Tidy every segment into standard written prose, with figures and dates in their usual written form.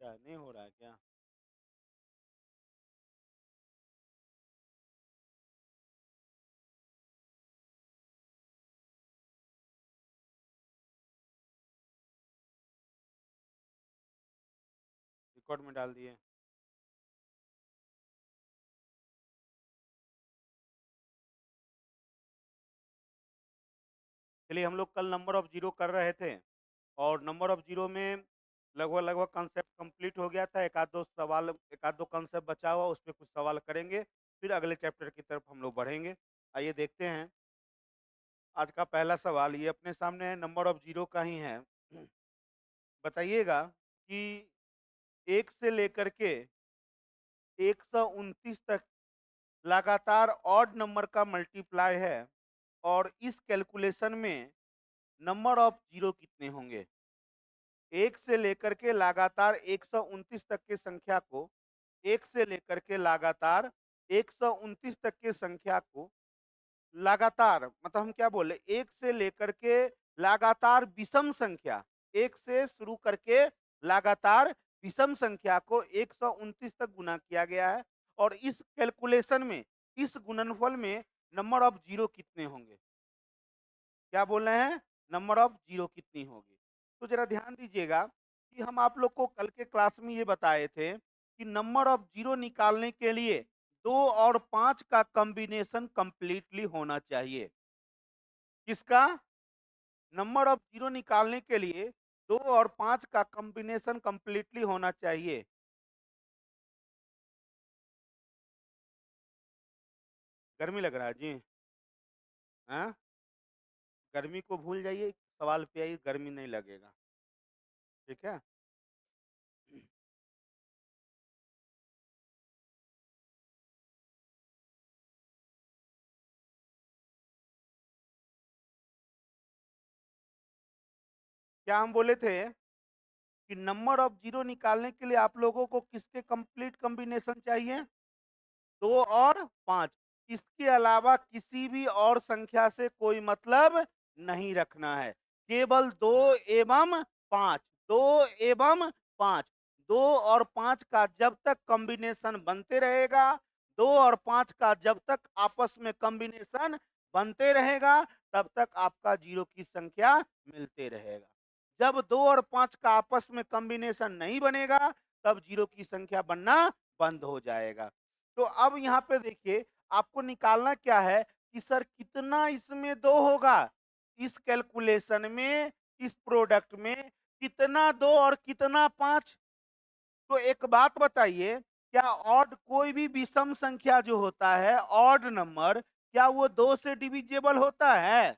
क्या नहीं हो रहा है क्या? रिकॉर्ड में डाल दिए। चलिए, हम लोग कल नंबर ऑफ जीरो कर रहे थे और नंबर ऑफ जीरो में लगभग लगभग कंसेप्ट कंप्लीट हो गया था। एक आध दो कंसेप्ट बचा हुआ, उस पर कुछ सवाल करेंगे, फिर अगले चैप्टर की तरफ हम लोग बढ़ेंगे। आइए देखते हैं। आज का पहला सवाल ये अपने सामने है, नंबर ऑफ जीरो का ही है। बताइएगा कि 1 से लेकर के 129 तक लगातार ऑड नंबर का मल्टीप्लाई है, और इस कैलकुलेशन में नंबर ऑफ जीरो कितने होंगे? 1 से लेकर के लगातार 129 तक की संख्या को, 1 से लेकर के लगातार 129 तक की संख्या को लगातार, मतलब हम क्या बोले, 1 से लेकर के लगातार विषम संख्या, 1 से शुरू करके लगातार विषम संख्या को 129 तक गुना किया गया है, और इस कैलकुलेशन में, इस गुणनफल में नंबर ऑफ जीरो कितने होंगे? क्या बोल रहे हैं? नंबर ऑफ जीरो कितनी होगी? तो जरा ध्यान दीजिएगा कि हम आप लोग को कल के क्लास में ये बताए थे कि नंबर ऑफ जीरो निकालने के लिए 2 और 5 का कॉम्बिनेशन कंप्लीटली होना चाहिए। किसका? नंबर ऑफ जीरो निकालने के लिए 2 और 5 का कॉम्बिनेशन कंप्लीटली होना चाहिए। गर्मी लग रहा है जी? हाँ, गर्मी को भूल जाइए, सवाल पे आइए, गर्मी नहीं लगेगा। ठीक है। क्या हम बोले थे कि नंबर ऑफ जीरो निकालने के लिए आप लोगों को किसके कंप्लीट कॉम्बिनेशन चाहिए? 2 और 5। इसके अलावा किसी भी और संख्या से कोई मतलब नहीं रखना है। केवल 2 एवं 5, 2 एवं 5, 2 और 5 का जब तक कॉम्बिनेशन बनते रहेगा, 2 और 5 का जब तक आपस में कॉम्बिनेशन बनते रहेगा, तब तक आपका जीरो की संख्या मिलते रहेगा। जब 2 और 5 का आपस में कॉम्बिनेशन नहीं बनेगा, तब जीरो की संख्या बनना बंद हो जाएगा। तो अब यहाँ पे देखिए, आपको निकालना क्या है कि सर कितना इसमें दो होगा, इस कैलकुलेशन में, इस प्रोडक्ट में कितना दो और कितना पांच। तो एक बात बताइए, क्या ऑड कोई भी विषम संख्या जो होता है, ऑड नंबर, क्या वो 2 से डिविजेबल होता है?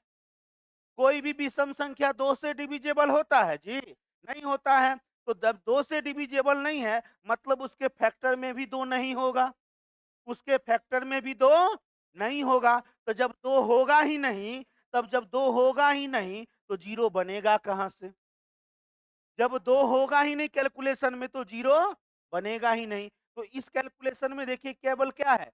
कोई भी विषम संख्या 2 से डिविजेबल होता है जी? नहीं होता है। तो जब 2 से डिविजेबल नहीं है, मतलब उसके फैक्टर में भी 2 नहीं होगा, उसके फैक्टर में भी 2 नहीं होगा। तो जब 2 होगा ही नहीं, तब जब 2 होगा ही नहीं, तो जीरो बनेगा कहाँ से? जब 2 होगा ही नहीं कैलकुलेशन में, तो जीरो बनेगा ही नहीं। तो इस कैलकुलेशन में देखिए केवल क्या है,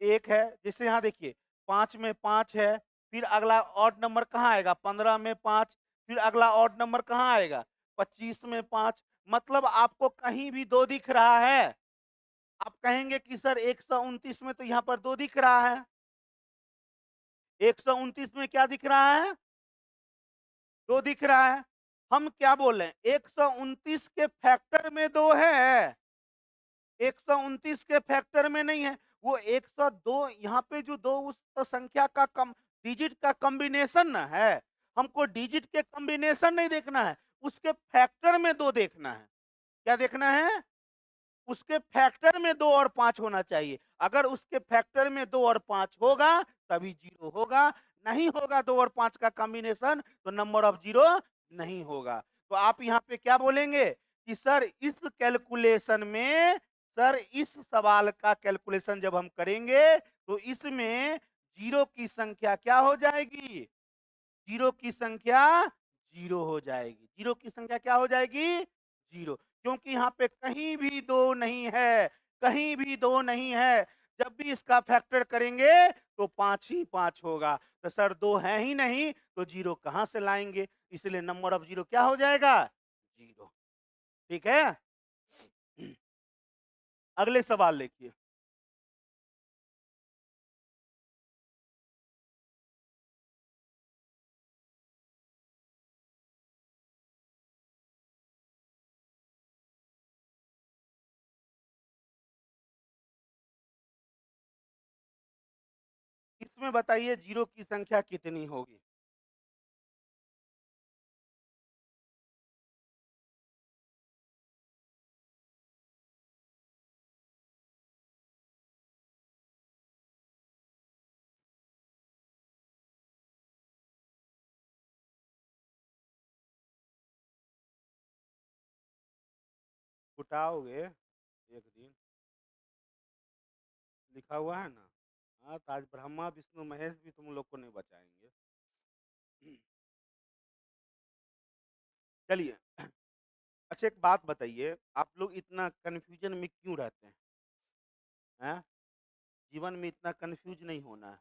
एक है, जैसे यहाँ देखिए 5 में 5 है, फिर अगला ऑड नंबर कहाँ आएगा? 15 में 5, फिर अगला ऑड नंबर कहाँ आएगा? 25 में 5। मतलब आपको कहीं भी 2 दिख रहा है? आप कहेंगे कि सर 129 में तो यहाँ पर 2 दिख रहा है। 129 में क्या दिख रहा है? 2 दिख रहा है। हम क्या बोल रहे हैं? 129 के फैक्टर में 2 है, 129 के फैक्टर में नहीं है। वो 102, यहाँ पे जो 2 उस संख्या का कम डिजिट का कॉम्बिनेशन ना है। हमको डिजिट के कॉम्बिनेशन नहीं देखना है, उसके फैक्टर में 2 देखना है। क्या देखना है? उसके फैक्टर में 2 और 5 होना चाहिए। अगर उसके फैक्टर में 2 और 5 होगा, तभी जीरो होगा। नहीं होगा 2 और 5 का कॉम्बिनेशन, तो नंबर ऑफ जीरो नहीं होगा। तो आप यहाँ पे क्या बोलेंगे कि सर इस कैलकुलेशन में, सर इस सवाल का कैलकुलेशन जब हम करेंगे, तो इसमें जीरो की संख्या क्या हो जाएगी? जीरो की संख्या जीरो हो जाएगी। जीरो की संख्या क्या हो जाएगी? जीरो। क्योंकि यहाँ पे कहीं भी दो नहीं है, कहीं भी दो नहीं है। जब भी इसका फैक्टर करेंगे तो 5 ही 5 होगा। तो सर दो है ही नहीं, तो जीरो कहाँ से लाएंगे? इसलिए नंबर ऑफ जीरो क्या हो जाएगा? जीरो। ठीक है। अगले सवाल लिखिए। इसमें बताइए जीरो की संख्या कितनी होगी? उठाओगे एक दिन, लिखा हुआ है ना। हाँ, तो आज ब्रह्मा विष्णु महेश भी तुम लोग को नहीं बचाएंगे। चलिए। अच्छा, एक बात बताइए, आप लोग इतना कंफ्यूजन में क्यों रहते हैं? जीवन में इतना कंफ्यूज नहीं होना है।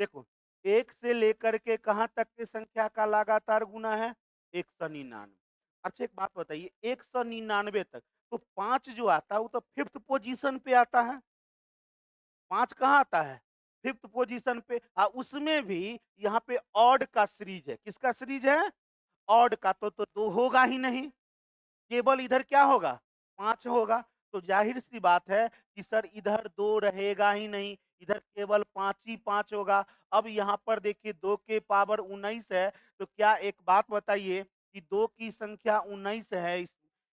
देखो, 1 से लेकर के कहाँ तक की संख्या का लगातार गुना है? 199। अच्छा, एक बात बताइए, 199 तक, तो 5 जो आता है वो तो 5th पोजीशन पे आता है। 5 कहाँ आता है? 5th पोजीशन पे। उसमें भी यहाँ पे ऑड का सीरीज है। किसका सीरीज है? ऑड का। तो 2 होगा ही नहीं। केवल इधर क्या होगा? 5 होगा। तो ज़ाहिर-सी बात है कि सर इधर 2 रहेगा ही नहीं, इधर केवल 5 ही 5 होगा। अब यहाँ पर देखिए 2 के पावर 19 है, तो क्या एक बात बताइए कि 2 की संख्या 19 है,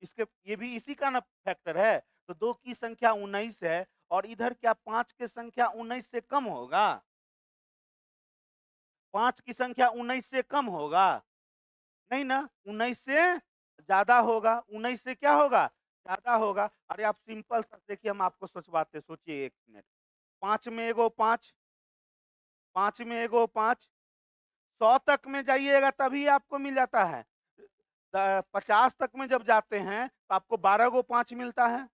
इसके ये भी इसी का ना फैक्टर है। तो 2 की संख्या 19 है और इधर क्या 5 की संख्या 19 से कम होगा? 5 की संख्या 19 से कम होगा? नहीं ना, 19 से ज़्यादा होगा। 19 से क्या होगा? ज़्यादा होगा। अरे आप सिंपल सा देखिए, हम आपको सोचवाते हैं, सोचिए 1 मिनट। 5 में एगो 5, 5 में एगो 5, 100 तक में जाइएगा तभी आपको मिल जाता है। 50 तक में जब जाते हैं तो आपको 12 गो 5 मिलता है।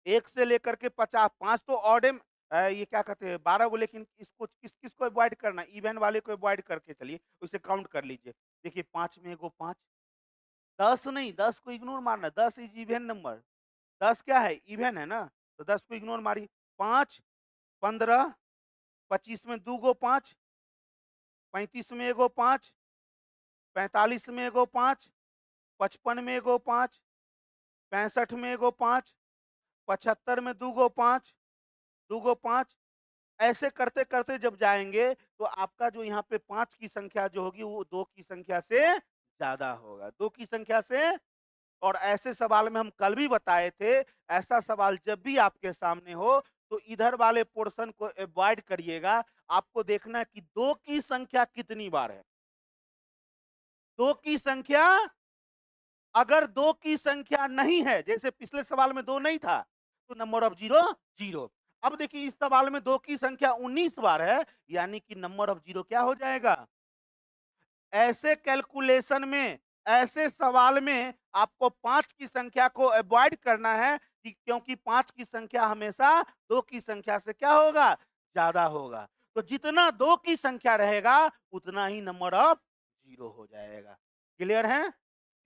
1 से लेकर के 50, 5 तो ऑड में ये क्या कहते हैं 12 को, लेकिन इसको किस-किस को अवॉइड करना है? इवन वाले को अवॉइड करके चलिए, उसे काउंट कर लीजिए। देखिए 5 में एगो 5, 10 नहीं, 10 को इग्नोर मारना, 10 इज़ इवन नंबर। 10 क्या है? इवन है ना, तो 10 को इग्नोर मारिए। 5, 15, 25 में 2 गो 5, 35 में एगो 5, 45 में एगो 5, 55 में एगो 5, 65 में एगो 5, 75 में 2 गो 5, 2 गो 5, ऐसे करते-करते जब जाएँगे तो आपका जो यहाँ पे 5 की संख्या जो होगी वो 2 की संख्या से ज़्यादा होगा। 2 की संख्या से। और ऐसे सवाल में हम कल भी बताए थे, ऐसा सवाल जब भी आपके सामने हो तो इधर वाले पोर्शन को अवॉइड करिएगा। आपको देखना है कि 2 की संख्या कितनी बार है। 2 की संख्या, अगर 2 की संख्या नहीं है, जैसे पिछले सवाल में 2 नहीं था, तो नंबर ऑफ जीरो, जीरो। अब देखिए इस सवाल में 2 की संख्या 19 बार है, यानी कि नंबर ऑफ जीरो क्या हो जाएगा? ऐसे कैलकुलेशन में, ऐसे सवाल में आपको 5 की संख्या को अवॉइड करना है, कि क्योंकि 5 की संख्या हमेशा 2 की संख्या से क्या होगा? ज़्यादा होगा। तो जितना 2 की संख्या रहेगा, उतना ही नंबर ऑफ ज़ीरो हो जाएगा। क्लियर है?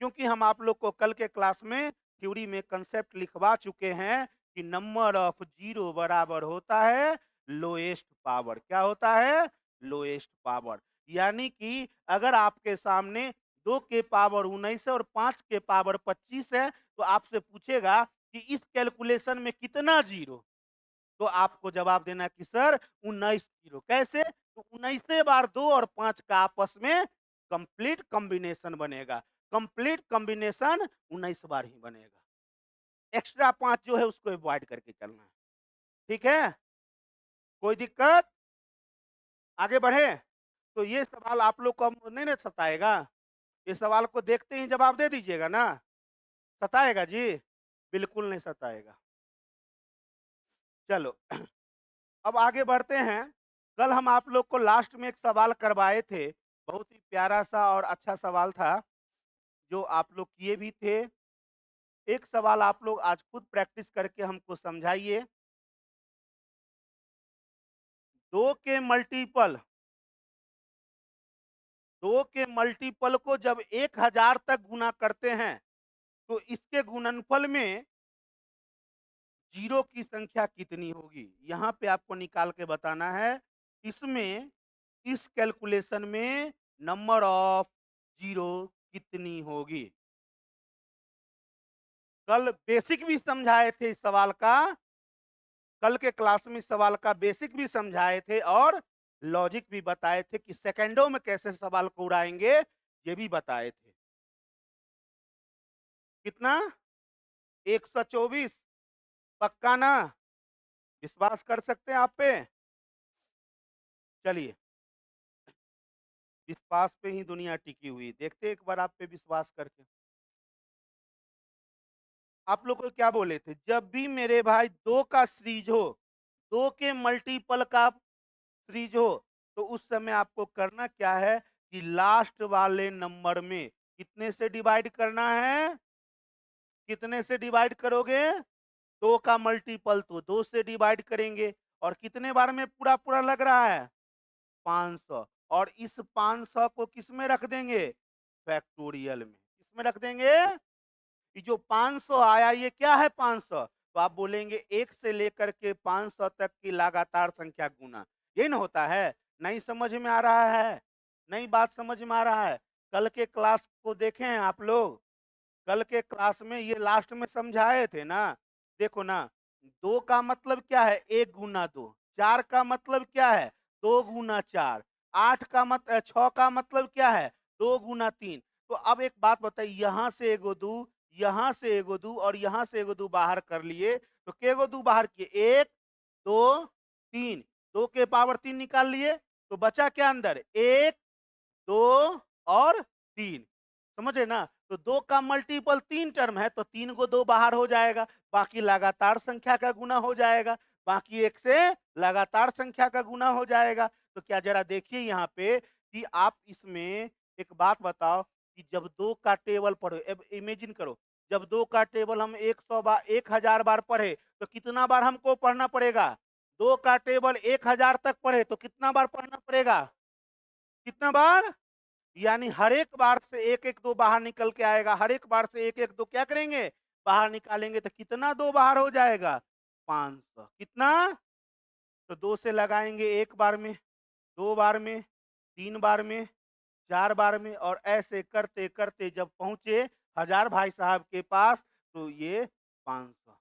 क्योंकि हम आप लोग को कल के क्लास में थ्योरी में कंसेप्ट लिखवा चुके हैं कि नंबर ऑफ ज़ीरो बराबर होता है लोएस्ट पावर। क्या होता है? Lowest power. यानी कि अगर आपके सामने 2 के पावर 19 है और 5 के पावर 25 है, तो आपसे पूछेगा कि इस कैलकुलेशन में कितना जीरो? तो आपको जवाब देना है कि सर 19 जीरो। कैसे? तो 19 बार 2 और 5 का आपस में कंप्लीट कॉम्बिनेशन बनेगा। कंप्लीट कॉम्बिनेशन 19 बार ही बनेगा। एक्स्ट्रा 5 जो है उसको अवॉइड करके चलना है। ठीक है? कोई दिक्कत? आगे बढ़े? तो ये सवाल आप लोग को अब नहीं ना सताएगा? ये सवाल को देखते ही जवाब दे दीजिएगा ना? सताएगा जी? बिल्कुल नहीं सताएगा। चलो। अब आगे बढ़ते हैं। कल हम आप लोग को लास्ट में एक सवाल करवाए थे। बहुत ही प्यारा-सा और अच्छा सवाल था, जो आप लोग किए भी थे। एक सवाल आप लोग आज खुद प्रैक्टिस करके हमको समझाइए। 2 के मल्टीपल, 2 के मल्टीपल को जब 1000 तक गुना करते हैं, तो इसके गुणनफल में जीरो की संख्या कितनी होगी? यहाँ पे आपको निकाल के बताना है। इसमें इस कैलकुलेशन में नंबर ऑफ जीरो कितनी होगी? कल बेसिक भी समझाए थे इस सवाल का, कल के क्लास में इस सवाल का बेसिक भी समझाए थे और लॉजिक भी बताए थे कि सेकंडों में कैसे सवाल को उड़ाएंगे, ये भी बताए थे। कितना? 124। पक्का ना? विश्वास कर सकते हैं आप पे? चलिए, विश्वास पे ही दुनिया टिकी हुई। देखते हैं एक बार आप पे विश्वास करके। आप लोग को क्या बोले थे? जब भी मेरे भाई 2 का सीरीज हो, 2 के मल्टीपल का सीरीज हो, तो उस समय आपको करना क्या है कि लास्ट वाले नंबर में कितने से डिवाइड करना है? कितने से डिवाइड करोगे? 2 का मल्टीपल तो 2 से डिवाइड करेंगे और कितने बार में पूरा-पूरा लग रहा है? 500। और इस 500 को किस में रख देंगे? फैक्टोरियल में। किसमें रख देंगे? ये जो 500 आया ये क्या है 500? तो आप बोलेंगे 1 से लेकर के 500 तक की लगातार संख्या गुना। ये ना होता है? नहीं समझ में आ रहा है? नहीं बात समझ में आ रहा है? कल के क्लास को देखे हैं आप लोग? कल के क्लास में ये लास्ट में समझाए थे ना? देखो ना, 2 का मतलब क्या है? 1 गुना 2। 4 का मतलब क्या है? 2 गुना 4। 8 का 6 का मतलब क्या है? 2 गुना 3। तो अब एक बात बताइए, यहाँ से एगो दू, यहाँ से एगो दू और यहाँ से एगो दू बाहर कर लिए, तो केगो दू बाहर किए? 1, 2, 3। 2 के पावर 3 निकाल लिए, तो बचा क्या अंदर? 1, 2 और 3। समझे ना? तो 2 का मल्टीपल 3 टर्म है, तो 3 को 2 बाहर हो जाएगा, बाकी लगातार संख्या का गुना हो जाएगा, बाकी 1 से लगातार संख्या का गुना हो जाएगा। तो क्या जरा देखिए यहाँ पे कि आप इसमें एक बात बताओ कि जब 2 का टेबल पढ़ो, अब इमेजिन करो, जब 2 का टेबल हम 100 बार 1000 बार पढ़े, तो कितना बार हमको पढ़ना पड़ेगा? 2 का टेबल 1000 तक पढ़े तो कितना बार पढ़ना पड़ेगा? कितना बार? यानी हर एक बार से एक एक दो बाहर निकल के आएगा, हर एक बार से एक एक दो क्या करेंगे? बाहर निकालेंगे, तो कितना दो बाहर हो जाएगा? 500। कितना? तो 2 से लगाएंगे 1 बार में, 2 बार में, 3 बार में, 4 बार में और ऐसे करते करते जब पहुंचे 1000 भाई साहब के पास, तो ये 500।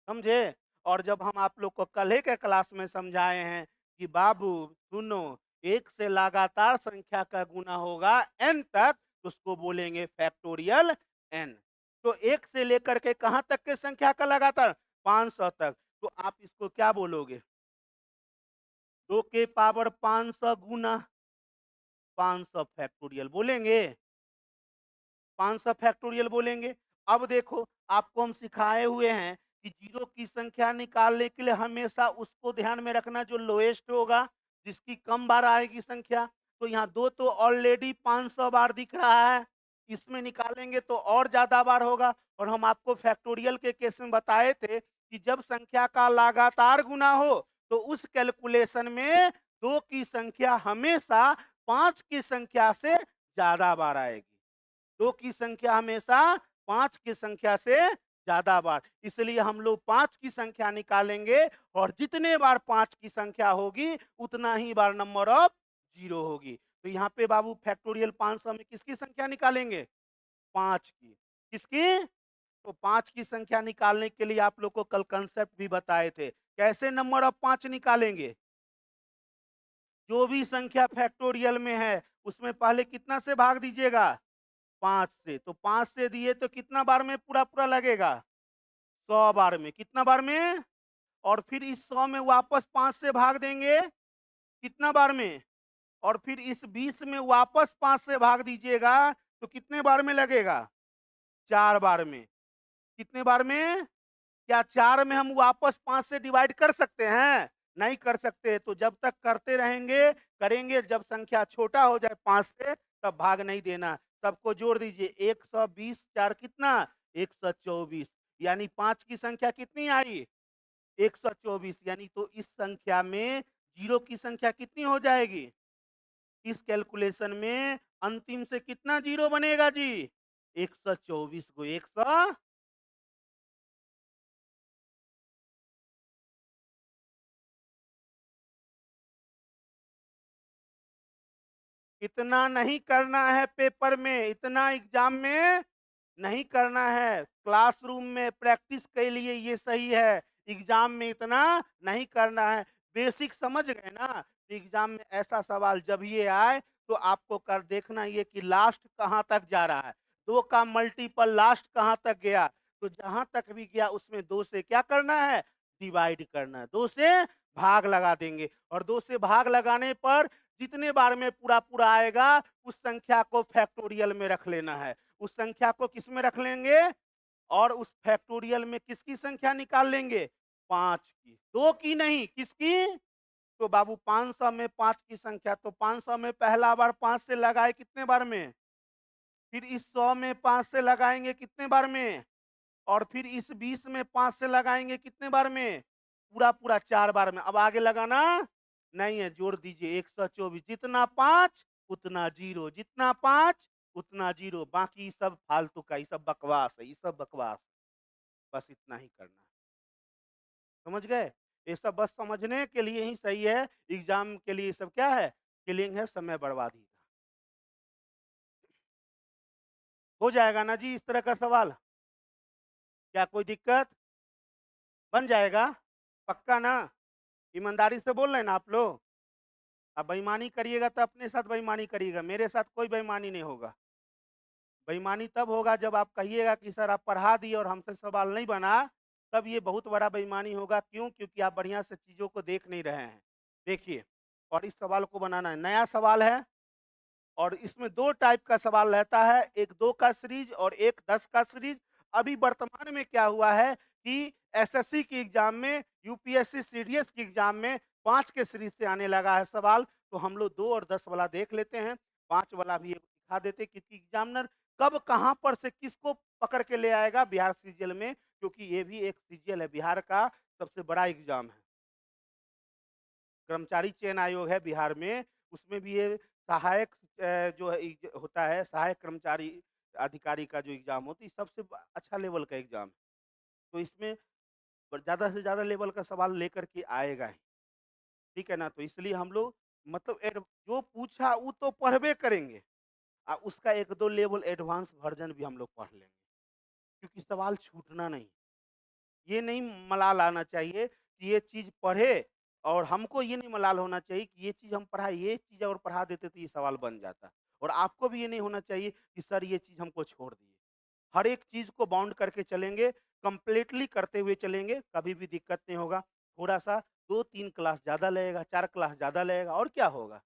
समझे? और जब हम आप लोग को कल ही के क्लास में समझाए हैं कि बाबू सुनो, 1 से लगातार संख्या का गुना होगा n तक, तो उसको बोलेंगे फैक्टोरियल n। तो 1 से लेकर के कहां तक के संख्या का लगातार? 500 तक। तो आप इसको क्या बोलोगे? 2 के पावर 500 गुना 500 फैक्टोरियल बोलेंगे? 500 फैक्टोरियल बोलेंगे। अब देखो, आपको हम सिखाए हुए हैं कि जीरो की संख्या निकालने के लिए हमेशा उसको ध्यान में रखना जो लोएस्ट होगा, जिसकी कम बार आएगी संख्या। तो यहाँ 2 तो ऑलरेडी 500 बार दिख रहा है, इसमें निकालेंगे तो और ज्यादा बार होगा। और हम आपको फैक्टोरियल के केस में बताए थे कि जब संख्या का लगातार गुना हो, तो उस कैलकुलेशन में 2 की संख्या हमेशा 5 की संख्या से ज्यादा बार आएगी। 2 की संख्या हमेशा 5 की संख्या से ज्यादा बार, इसलिए हम लोग 5 की संख्या निकालेंगे और जितने बार 5 की संख्या होगी उतना ही बार नंबर ऑफ जीरो होगी। तो यहाँ पे बाबू फैक्टोरियल 500 में किसकी संख्या निकालेंगे? 5 की। किसकी? तो 5 की संख्या निकालने के लिए आप लोग को कल कंसेप्ट भी बताए थे। कैसे नंबर ऑफ 5 निकालेंगे? जो भी संख्या फैक्टोरियल में है उसमें पहले कितना से भाग दीजिएगा? 5 से। तो 5 से दिए तो कितना बार में पूरा-पूरा लगेगा? 100 बार में। कितना बार में? और फिर इस 100 में वापस 5 से भाग देंगे, कितना बार में? और फिर इस 20 में वापस 5 से भाग दीजिएगा, तो कितने बार में लगेगा? 4 बार में। कितने बार में? क्या 4 में हम वापस 5 से डिवाइड कर सकते हैं? नहीं कर सकते। तो जब तक करते रहेंगे, करेंगे, जब संख्या छोटा हो जाए 5 से, तब भाग नहीं देना। सबको जोड़ दीजिए, 120 4 कितना? 124। यानी 5 की संख्या कितनी आई? 124। यानी तो इस संख्या में जीरो की संख्या कितनी हो जाएगी? इस कैलकुलेशन में अंतिम से कितना जीरो बनेगा जी? 124 को 100 इतना नहीं करना है पेपर में, इतना एग्जाम में नहीं करना है। क्लासरूम में प्रैक्टिस के लिए ये सही है, एग्जाम में इतना नहीं करना है। बेसिक समझ गए ना? एग्जाम में ऐसा सवाल जब ये आए तो आपको कर देखना ये कि लास्ट कहाँ तक जा रहा है। 2 का मल्टीपल लास्ट कहाँ तक गया? तो जहाँ तक भी गया उसमें 2 से क्या करना है? डिवाइड करना है। 2 से भाग लगा देंगे और 2 से भाग लगाने पर जितने बार में पूरा-पूरा आएगा, उस संख्या को फैक्टोरियल में रख लेना है। उस संख्या को किस में रख लेंगे? और उस फैक्टोरियल में किसकी संख्या निकाल लेंगे? 5 की। 2 की नहीं, किसकी? तो बाबू 500 में 5 की संख्या, तो 500 में पहला बार 5 से लगाए कितने बार में? फिर इस 100 में 5 से लगाएँगे कितने बार में? और फिर इस 20 में 5 से लगाएँगे कितने बार में? पूरा-पूरा 4 बार में। अब आगे लगाना नहीं है, जोड़ दीजिए 124, जितना 5 उतना 0, जितना 5 उतना 0, बाकी सब फालतू का, ये सब बकवास है, ये सब बकवास। बस इतना ही करना है। समझ गए? ये सब बस समझने के लिए ही सही है, एग्ज़ाम के लिए ये सब क्या है? किलिंग है, समय बर्बादी का। हो जाएगा ना जी इस तरह का सवाल? क्या कोई दिक्कत? बन जाएगा? पक्का ना? ईमानदारी से बोल रहे हैं ना आप लोग? अब बेईमानी करिएगा तो अपने साथ बेईमानी करिएगा, मेरे साथ कोई बेईमानी नहीं होगा। बेईमानी तब होगा जब आप कहिएगा कि सर आप पढ़ा दिए और हमसे सवाल नहीं बना, तब ये बहुत बड़ा बेईमानी होगा। क्यों? क्योंकि आप बढ़िया से चीज़ों को देख नहीं रहे हैं। देखिए, और इस सवाल को बनाना है, नया सवाल है और इसमें 2 टाइप का सवाल रहता है, एक 2 का सीरीज़ और एक 10 का सीरीज़। अभी वर्तमान में क्या हुआ है कि एसएससी की एग्ज़ाम में, यूपीएससी सीडीएस की एग्ज़ाम में 5 के सीरीज़ से आने लगा है सवाल, तो हम लोग 2 और 10 वाला देख लेते हैं, 5 वाला भी दिखा देते हैं क्योंकि एग्ज़ामिनर कब कहाँ पर से किसको पकड़ के ले आएगा बिहार सीजीएल में, क्योंकि ये भी एक सीजीएल है, बिहार का सबसे बड़ा एग्ज़ाम है। कर्मचारी चयन आयोग है बिहार में, उसमें भी ये सहायक जो है होता है, सहायक कर्मचारी अधिकारी का जो एग्ज़ाम होता है, ये सबसे अच्छा लेवल का एग्ज़ाम है। तो इसमें ज़्यादा से ज़्यादा लेवल का सवाल लेकर के आएगा ही, ठीक है ना? तो इसलिए हम लोग मतलब जो पूछा वो तो पढ़बे करेंगे, उसका 1-2 लेवल एडवांस वर्ज़न भी हम लोग पढ़ लेंगे, क्योंकि सवाल छूटना नहीं। ये नहीं मलाल आना चाहिए कि ये चीज़ पढ़े और हमको ये नहीं मलाल होना चाहिए कि ये चीज़ हम पढ़ाए, ये चीज़ अगर पढ़ा देते तो ये सवाल बन जाता। और आपको भी ये नहीं होना चाहिए कि सर ये चीज़ हमको छोड़ दिए। हर एक चीज़ को बाउंड करके चलेंगे, कंप्लीटली करते हुए चलेंगे, कभी भी दिक्कत नहीं होगा। थोड़ा-सा 2-3 क्लास ज़्यादा लगेगा, 4 क्लास ज़्यादा लगेगा और क्या होगा?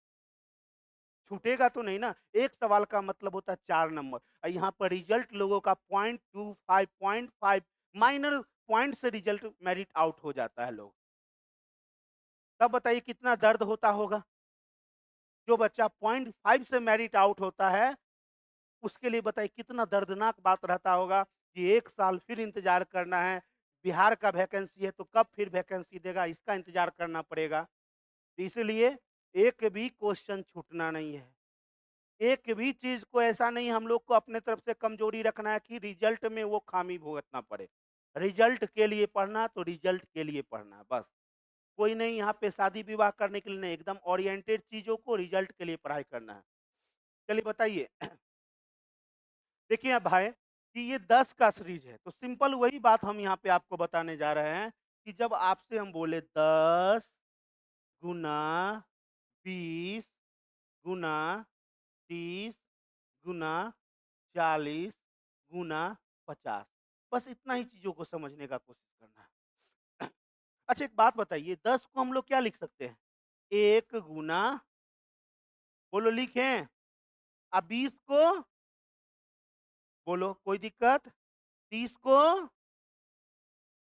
छूटेगा तो नहीं ना। एक सवाल का मतलब होता है 4 नंबर और यहाँ पर रिजल्ट लोगों का 0.25 0.5 माइनर पॉइंट से रिजल्ट मेरिट आउट हो जाता है लोग। तब बताइए कितना दर्द होता होगा? जो बच्चा 0.5 से मेरिट आउट होता है, उसके लिए बताइए कितना दर्दनाक बात रहता होगा कि 1 साल फिर इंतज़ार करना है। बिहार का वैकेंसी है तो कब फिर वैकेंसी देगा इसका इंतज़ार करना पड़ेगा। तो इसलिए एक भी क्वेश्चन छूटना नहीं है। एक भी चीज़ को ऐसा नहीं हम लोग को अपने तरफ से कमज़ोरी रखना है कि रिज़ल्ट में वो ख़ामी भुगतना पड़े। रिज़ल्ट के लिए पढ़ना तो रिज़ल्ट के लिए पढ़ना बस। कोई नहीं यहाँ पे शादी-विवाह करने के लिए नहीं, एकदम ओरिएंटेड चीज़ों को रिज़ल्ट के लिए पढ़ाई करना है। चलिए बताइए देखिए अब भाई कि ये 10 का सीरीज़ है, तो सिंपल वही बात हम यहाँ पे आपको बताने जा रहे हैं कि जब आपसे हम बोले 10 गुना 20 गुना 30 गुना 40 गुना 50, बस इतना ही चीज़ों को समझने का कोशिश करना है। अच्छा एक बात बताइए 10 को हम लोग क्या लिख सकते हैं? 1 गुना बोलो लिखें? अब 20 को बोलो कोई दिक्कत? 30 को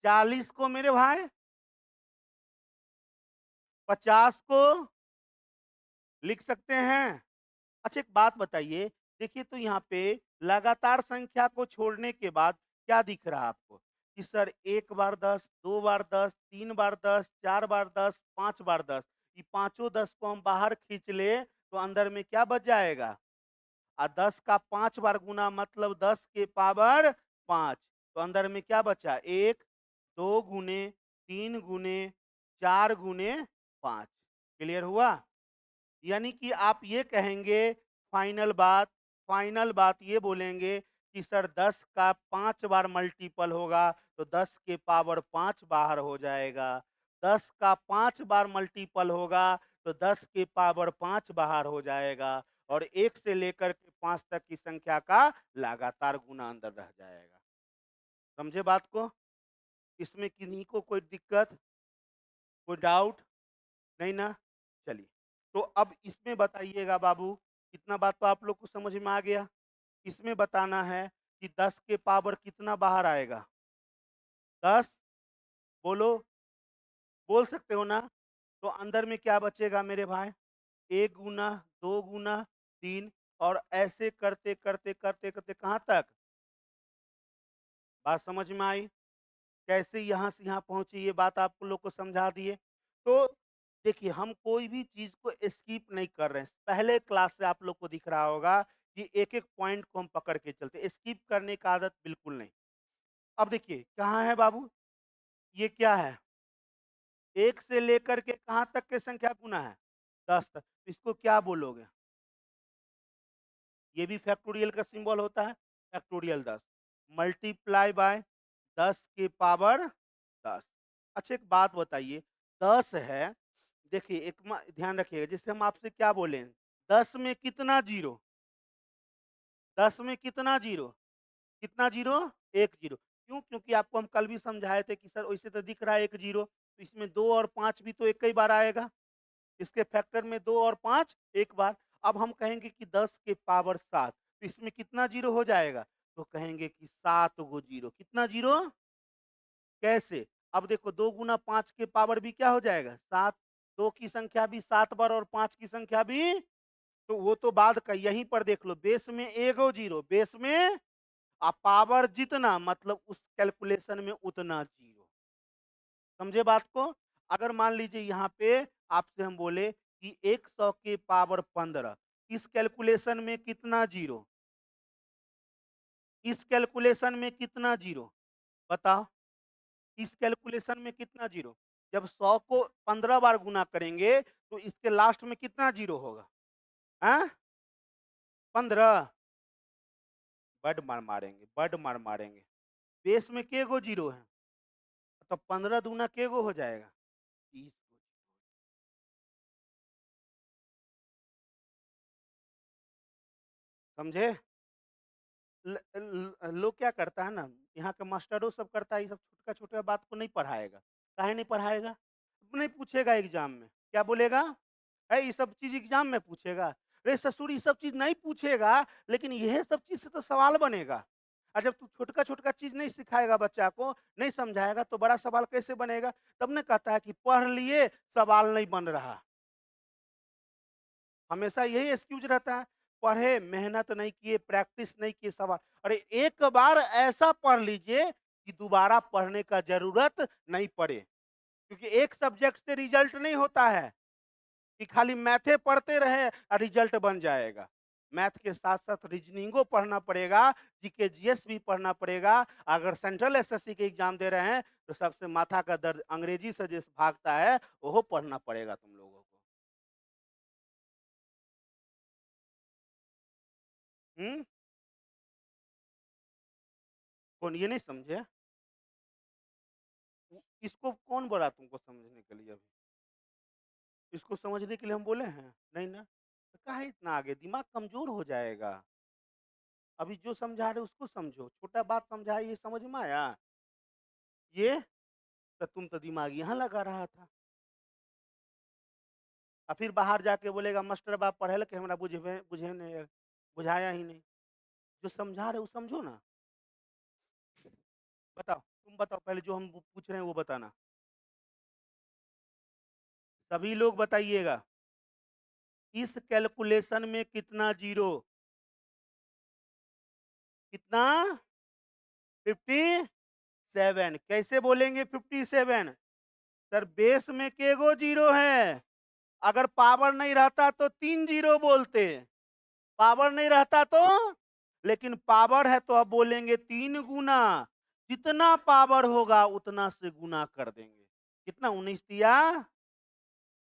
40 को मेरे भाई 50 को लिख सकते हैं। अच्छा एक बात बताइए, देखिए तो यहाँ पे लगातार संख्या को छोड़ने के बाद क्या दिख रहा है आपको? कि सर 1 बार 10, 2 बार 10, 3 बार 10, 4 बार 10, 5 बार 10। ये पाँचों 10 को हम बाहर खींच ले तो अंदर में क्या बच जाएगा? 10 का 5 बार गुना मतलब 10 के पावर 5, तो अंदर में क्या बचा? 1, 2 गुने, 3 गुने, 4 गुने 5। क्लियर हुआ? यानी कि आप ये कहेंगे फाइनल बात ये बोलेंगे कि सर 10 का 5 बार मल्टीपल होगा तो 10 के पावर 5 बाहर हो जाएगा। 10 का 5 बार मल्टीपल होगा तो 10 के पावर 5 बाहर हो जाएगा और 1 से लेकर के 5 तक की संख्या का लगातार गुना अंदर रह जाएगा। समझे बात को? इसमें किन्हीं को कोई दिक्कत, कोई डाउट नहीं ना? चलिए, तो अब इसमें बताइएगा बाबू, इतना बात तो आप लोग को समझ में आ गया। इसमें बताना है कि 10 के पावर कितना बाहर आएगा? 10 बोलो, बोल सकते हो ना? तो अंदर में क्या बचेगा मेरे भाई? 1 गुना, 2 गुना, 3 और ऐसे करते कहाँ तक? बात समझ में आई? कैसे यहाँ से यहाँ पहुँचे ये बात आप लोग को समझा दिए। तो देखिए, हम कोई भी चीज़ को स्किप नहीं कर रहे हैं। पहले क्लास से आप लोग को दिख रहा होगा कि एक-एक पॉइंट को हम पकड़ के चलते हैं। स्किप करने का आदत बिल्कुल नहीं। अब देखिए, कहाँ है बाबू? ये क्या है? 1 से लेकर के कहाँ तक के संख्या गुना है? 10 तक। इसको क्या बोलोगे? ये भी फैक्टोरियल का सिंबल होता है, फैक्टोरियल 10 मल्टीप्लाई बाय 10 के पावर 10। अच्छा, एक बात बताइए, 10 है, देखिए एक ध्यान रखिएगा, जैसे हम आपसे क्या बोले, 10 में कितना जीरो? 10 में कितना जीरो? कितना जीरो? एक जीरो। क्यों? क्योंकि आपको हम कल भी समझाए थे कि सर वैसे तो दिख रहा है एक जीरो, तो इसमें 2 और 5 भी तो एक ही बार आएगा। इसके फैक्टर में 2 और 5 एक बार। अब हम कहेंगे कि 10 के पावर 7, तो इसमें कितना जीरो हो जाएगा? तो कहेंगे कि 7 गो जीरो। कितना जीरो? कैसे? अब देखो, 2 गुना 5 के पावर भी क्या हो जाएगा? 7। 2 की संख्या भी 7 बार और 5 की संख्या भी, तो वो तो बाद का, यहीं पर देख लो, बेस में एगो जीरो, बेस में पावर जितना मतलब उस कैलकुलेशन में उतना जीरो। समझे बात को? अगर मान लीजिए यहाँ पे आपसे हम बोले कि 100 के पावर 15, इस कैलकुलेशन में कितना जीरो? इस कैलकुलेशन में कितना जीरो? बताओ, इस कैलकुलेशन में कितना जीरो? जब 100 को 15 बार गुना करेंगे तो इसके लास्ट में कितना जीरो होगा? हाँ, 15। बड मार मारेंगे, बड मार मारेंगे। बेस में के गो जीरो है? तो 15 दूना के गो हो जाएगा? 30 गो। समझे? लोग क्या करता है ना, यहाँ के मास्टरों सब करता है, ये सब छोटा-छोटा बात को नहीं पढ़ाएगा। काहे नहीं पढ़ाएगा? नहीं पूछेगा एग्ज़ाम में। क्या बोलेगा? ये सब चीज़ एग्ज़ाम में पूछेगा। अरे ससुर, ये सब चीज़ नहीं पूछेगा, लेकिन यह सब चीज़ से तो सवाल बनेगा। और जब तू छोटका-छोटका चीज़ नहीं सिखाएगा बच्चा को, नहीं समझाएगा, तो बड़ा सवाल कैसे बनेगा? तब ना कहता है कि पढ़ लिए, सवाल नहीं बन रहा। हमेशा यही एक्सक्यूज रहता है, पढ़े, मेहनत नहीं किए, प्रैक्टिस नहीं किए, सवाल। अरे एक बार ऐसा पढ़ लीजिए कि दोबारा पढ़ने का ज़रूरत नहीं पड़े। क्योंकि एक सब्जेक्ट से रिजल्ट नहीं होता है कि खाली मैथे पढ़ते रहे और रिजल्ट बन जाएगा। मैथ के साथ-साथ रीजनिंगो पढ़ना पड़ेगा, जीके, जीएस भी पढ़ना पड़ेगा। अगर सेंट्रल एसएससी के एग्ज़ाम दे रहे हैं, तो सबसे माथा का दर्द अंग्रेजी से जो भागता है, वो पढ़ना पड़ेगा तुम लोगों को। हुँ? कौन ये नहीं समझे? इसको कौन बोला तुमको समझने के लिए अभी? इसको समझने के लिए हम बोले हैं? नहीं ना? तो काहे इतना आगे? दिमाग कमज़ोर हो जाएगा। अभी जो समझा रहे उसको समझो। छोटा बात समझाए, ये समझ में आया? ये? तो तुम तो दिमाग यहाँ लगा रहा था। फिर बाहर जाके बोलेगा मास्टर बा पढ़ेल के हमरा बुझे नहीं, बुझाया ही नहीं। जो समझा रहे वो समझो ना। बताओ, तुम बताओ पहले, जो हम पूछ रहे हैं वो बताना। सभी लोग बताइएगा। इस कैलकुलेशन में कितना जीरो? कितना? 57। कैसे बोलेंगे 57? सर बेस में के गो जीरो है? अगर पावर नहीं रहता तो 3 जीरो बोलते। पावर नहीं रहता तो? लेकिन पावर है तो अब बोलेंगे 3 गुना। जितना पावर होगा उतना से गुना कर देंगे। कितना? 19 तिया?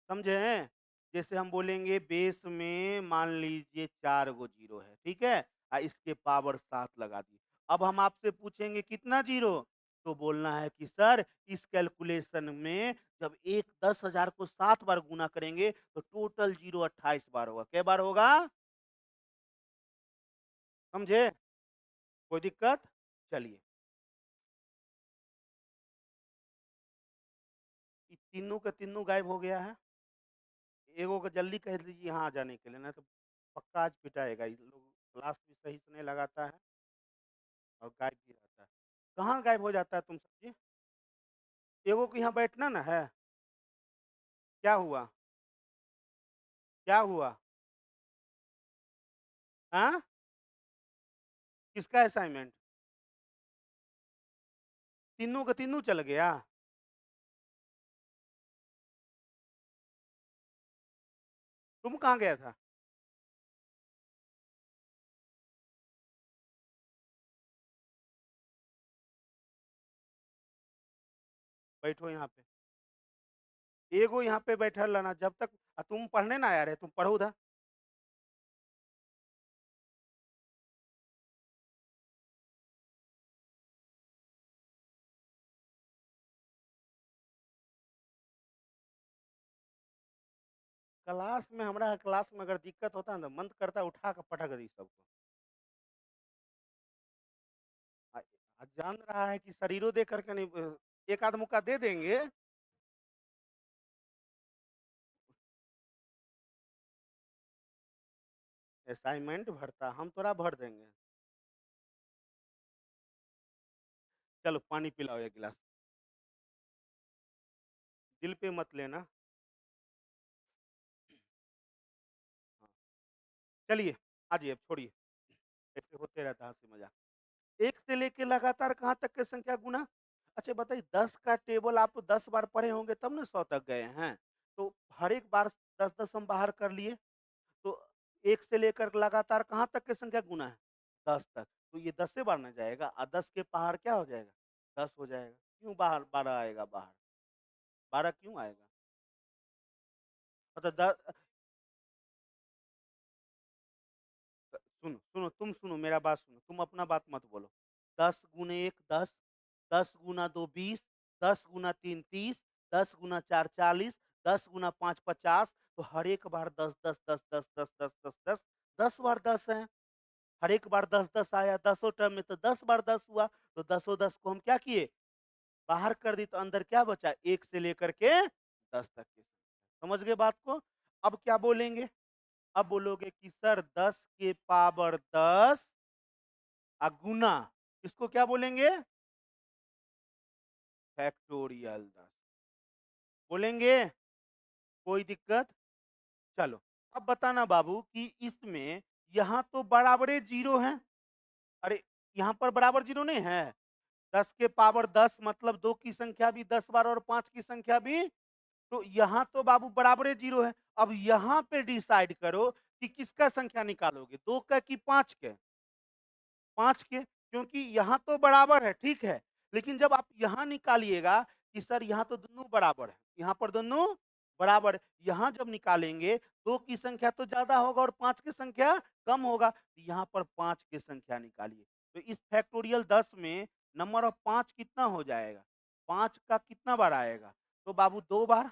समझे? जैसे हम बोलेंगे बेस में मान लीजिए 4 गो जीरो है, ठीक है? इसके पावर 7 लगा दिए। अब हम आपसे पूछेंगे कितना जीरो? तो बोलना है कि सर इस कैलकुलेशन में जब एक 10,000 को 7 बार गुना करेंगे तो टोटल जीरो 28 बार होगा। कै बार होगा? समझे? कोई दिक्कत? चलिए, ये तीनों का तीनों गायब हो गया है। एगो को जल्दी कह दीजिए यहाँ आ जाने के लिए, नहीं तो पक्का आज पिटाएगा। ये लोग क्लास भी सही से नहीं लगाता है और गायब भी रहता है। कहाँ गायब हो जाता है तुम सब जी? एगो को यहाँ बैठना ना है। क्या हुआ? क्या हुआ? हाँ? किसका असाइनमेंट? तीनों का तीनों चल गया? तुम कहाँ गया था? बैठो यहाँ पे। एगो यहाँ पे बैठल रहना जब तक तुम पढ़ने ना आया रहे, तुम पढ़ो उधर। क्लास में हमरा क्लास में अगर दिक्कत होता है ना, मन करता है उठा कर पटक दी सबको। आ- जान रहा है कि शरीरों दे करके नहीं, एक आध मुक्का दे देंगे। असाइनमेंट भरता हम तोरा भर देंगे। चलो पानी पिलाओ एक गिलास। दिल पे मत लेना। हाँ। चलिए, आ जाइए, अब छोड़िए। ऐसे होते रहता है हंसी मजाक। एक से लेके लगातार कहाँ तक के संख्या गुना? अच्छा बताइए, 10 का टेबल आप 10 बार पढ़े होंगे तब ना 100 तक गए हैं। तो हर एक बार 10-10 हम बाहर कर लिए। तो एक से लेकर लगातार कहाँ तक के संख्या गुना है? 10 तक। तो ये 10 से बार ना जाएगा, 10 के बाहर क्या हो जाएगा? 10 हो जाएगा। क्यों बाहर 12 आएगा बाहर? 12 क्यों आएगा? मतलब सुनो सुनो, तुम सुनो, मेरा बात सुनो, तुम अपना बात मत बोलो। 10 गुने 1 10, 10 गुना 2 20, 10 गुना 3 30, 10 गुना 4 40, 10 गुना 5 50। तो हर एक बार 10 10 10 10 10 10 10 10, 10 बार 10 है। हर एक बार 10 10 आया, दसों टर्म में तो 10 बार 10 हुआ। तो दसों 10 को हम क्या किए? बाहर कर दी, तो अंदर क्या बचा? 1 से लेकर के 10 तक के। समझ गए बात को? अब क्या बोलेंगे? अब बोलोगे कि सर 10 के पावर 10 गुना, इसको क्या बोलेंगे? फैक्टोरियल 10 बोलेंगे। कोई दिक्कत? चलो, अब बताना बाबू कि इसमें यहाँ तो बराबरे जीरो है। अरे, यहाँ पर बराबर जीरो नहीं है? 10 के पावर 10 मतलब 2 की संख्या भी 10 बार और 5 की संख्या भी। तो यहाँ तो बाबू बराबरे जीरो है। अब यहाँ पे डिसाइड करो कि किसका संख्या निकालोगे, 2 का कि 5 के? 5 के, क्योंकि यहाँ तो बराबर है, ठीक है। लेकिन जब आप यहाँ निकालिएगा कि सर यहाँ तो दोनों बराबर है, यहाँ पर दोनों बराबर है, यहाँ जब निकालेंगे 2 की संख्या तो ज़्यादा होगा और 5 की संख्या कम होगा, तो यहाँ पर 5 की संख्या निकालिए। तो इस फैक्टोरियल 10 में नंबर ऑफ 5 कितना हो जाएगा? 5 का कितना बार आएगा? तो बाबू 2 बार।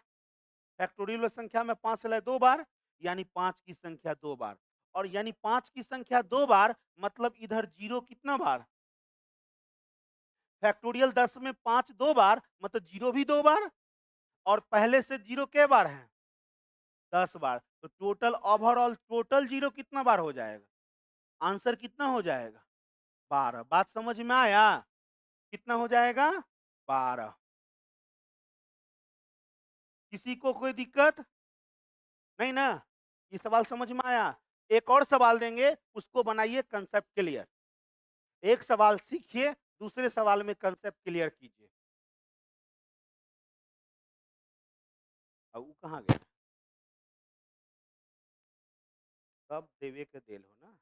फैक्टोरियल संख्या में 5 से 2 बार, यानी 5 की संख्या 2 बार। और यानी 5 की संख्या 2 बार मतलब इधर जीरो कितना बार? फैक्टोरियल 10 में 5 2 बार मतलब जीरो भी 2 बार। और पहले से जीरो कै बार है? 10 बार। तो टोटल ओवरऑल टोटल जीरो कितना बार हो जाएगा? आंसर कितना हो जाएगा? 12। बात समझ में आया? कितना हो जाएगा? 12। किसी को कोई दिक्कत? नहीं ना? ये सवाल समझ में आया? एक और सवाल देंगे, उसको बनाइए कंसेप्ट क्लियर। एक सवाल सीखिए, दूसरे सवाल में कंसेप्ट क्लियर कीजिए। अब वो कहाँ गया? सब देवे के देल हो ना।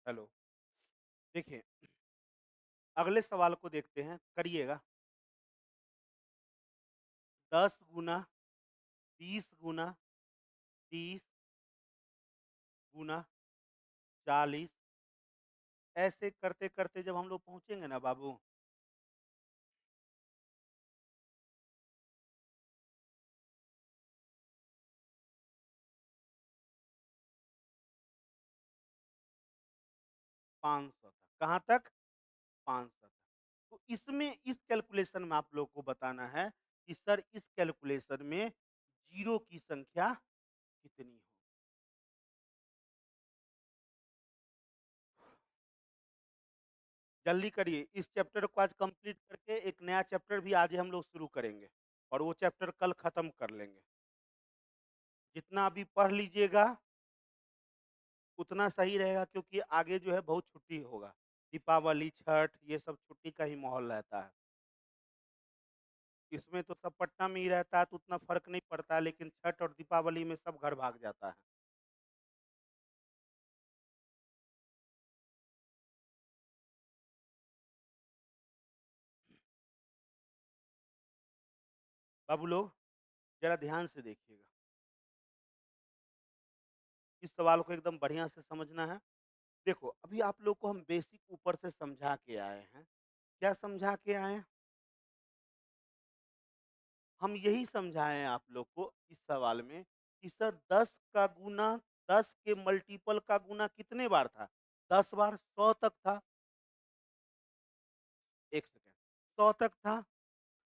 हेलो, देखिए अगले सवाल को देखते हैं, करिएगा। 10 गुना 20 गुना 30 गुना 40, ऐसे करते-करते जब हम लोग पहुँचेंगे ना बाबू, 500 तक, कहाँ तक? 500 तक। तो इसमें इस कैलकुलेशन में आप लोग को बताना है कि सर इस कैलकुलेशन में जीरो की संख्या कितनी हो? जल्दी करिए, इस चैप्टर को आज कंप्लीट करके एक नया चैप्टर भी आज ही हम लोग शुरू करेंगे और वो चैप्टर कल खत्म कर लेंगे। जितना अभी पढ़ लीजिएगा उतना सही रहेगा, क्योंकि आगे जो है बहुत छुट्टी होगा। दीपावली, छठ ये सब छुट्टी का ही माहौल रहता है। इसमें तो सब पटना में ही रहता है तो उतना फ़र्क नहीं पड़ता है, लेकिन छठ और दीपावली में सब घर भाग जाता है। बाबू लोग ज़रा ध्यान से देखिएगा। इस सवाल को एकदम बढ़िया से समझना है। देखो, अभी आप लोग को हम बेसिक ऊपर से समझा के आए हैं। क्या समझा के आए हैं? हम यही समझाए हैं आप लोग को इस सवाल में कि सर 10 का गुना 10 के मल्टीपल का गुना कितने बार था? 10 बार, 100 तक था। 1 सेकंड, 100 तक था।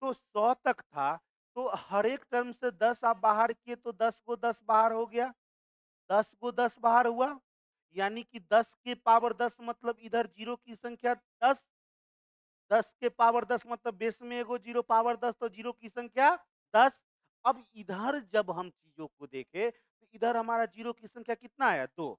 तो 100 तक था, तो हर एक टर्म से 10 आप बाहर किए तो 10 को 10 बाहर हो गया। 10 को 10 बाहर हुआ, यानी कि 10 के पावर 10 मतलब इधर जीरो की संख्या 10, 10 के पावर 10 मतलब बेस में एगो जीरो पावर 10, तो जीरो की संख्या 10। अब इधर जब हम चीज़ों को देखें, तो इधर हमारा जीरो की संख्या कितना आया? 2।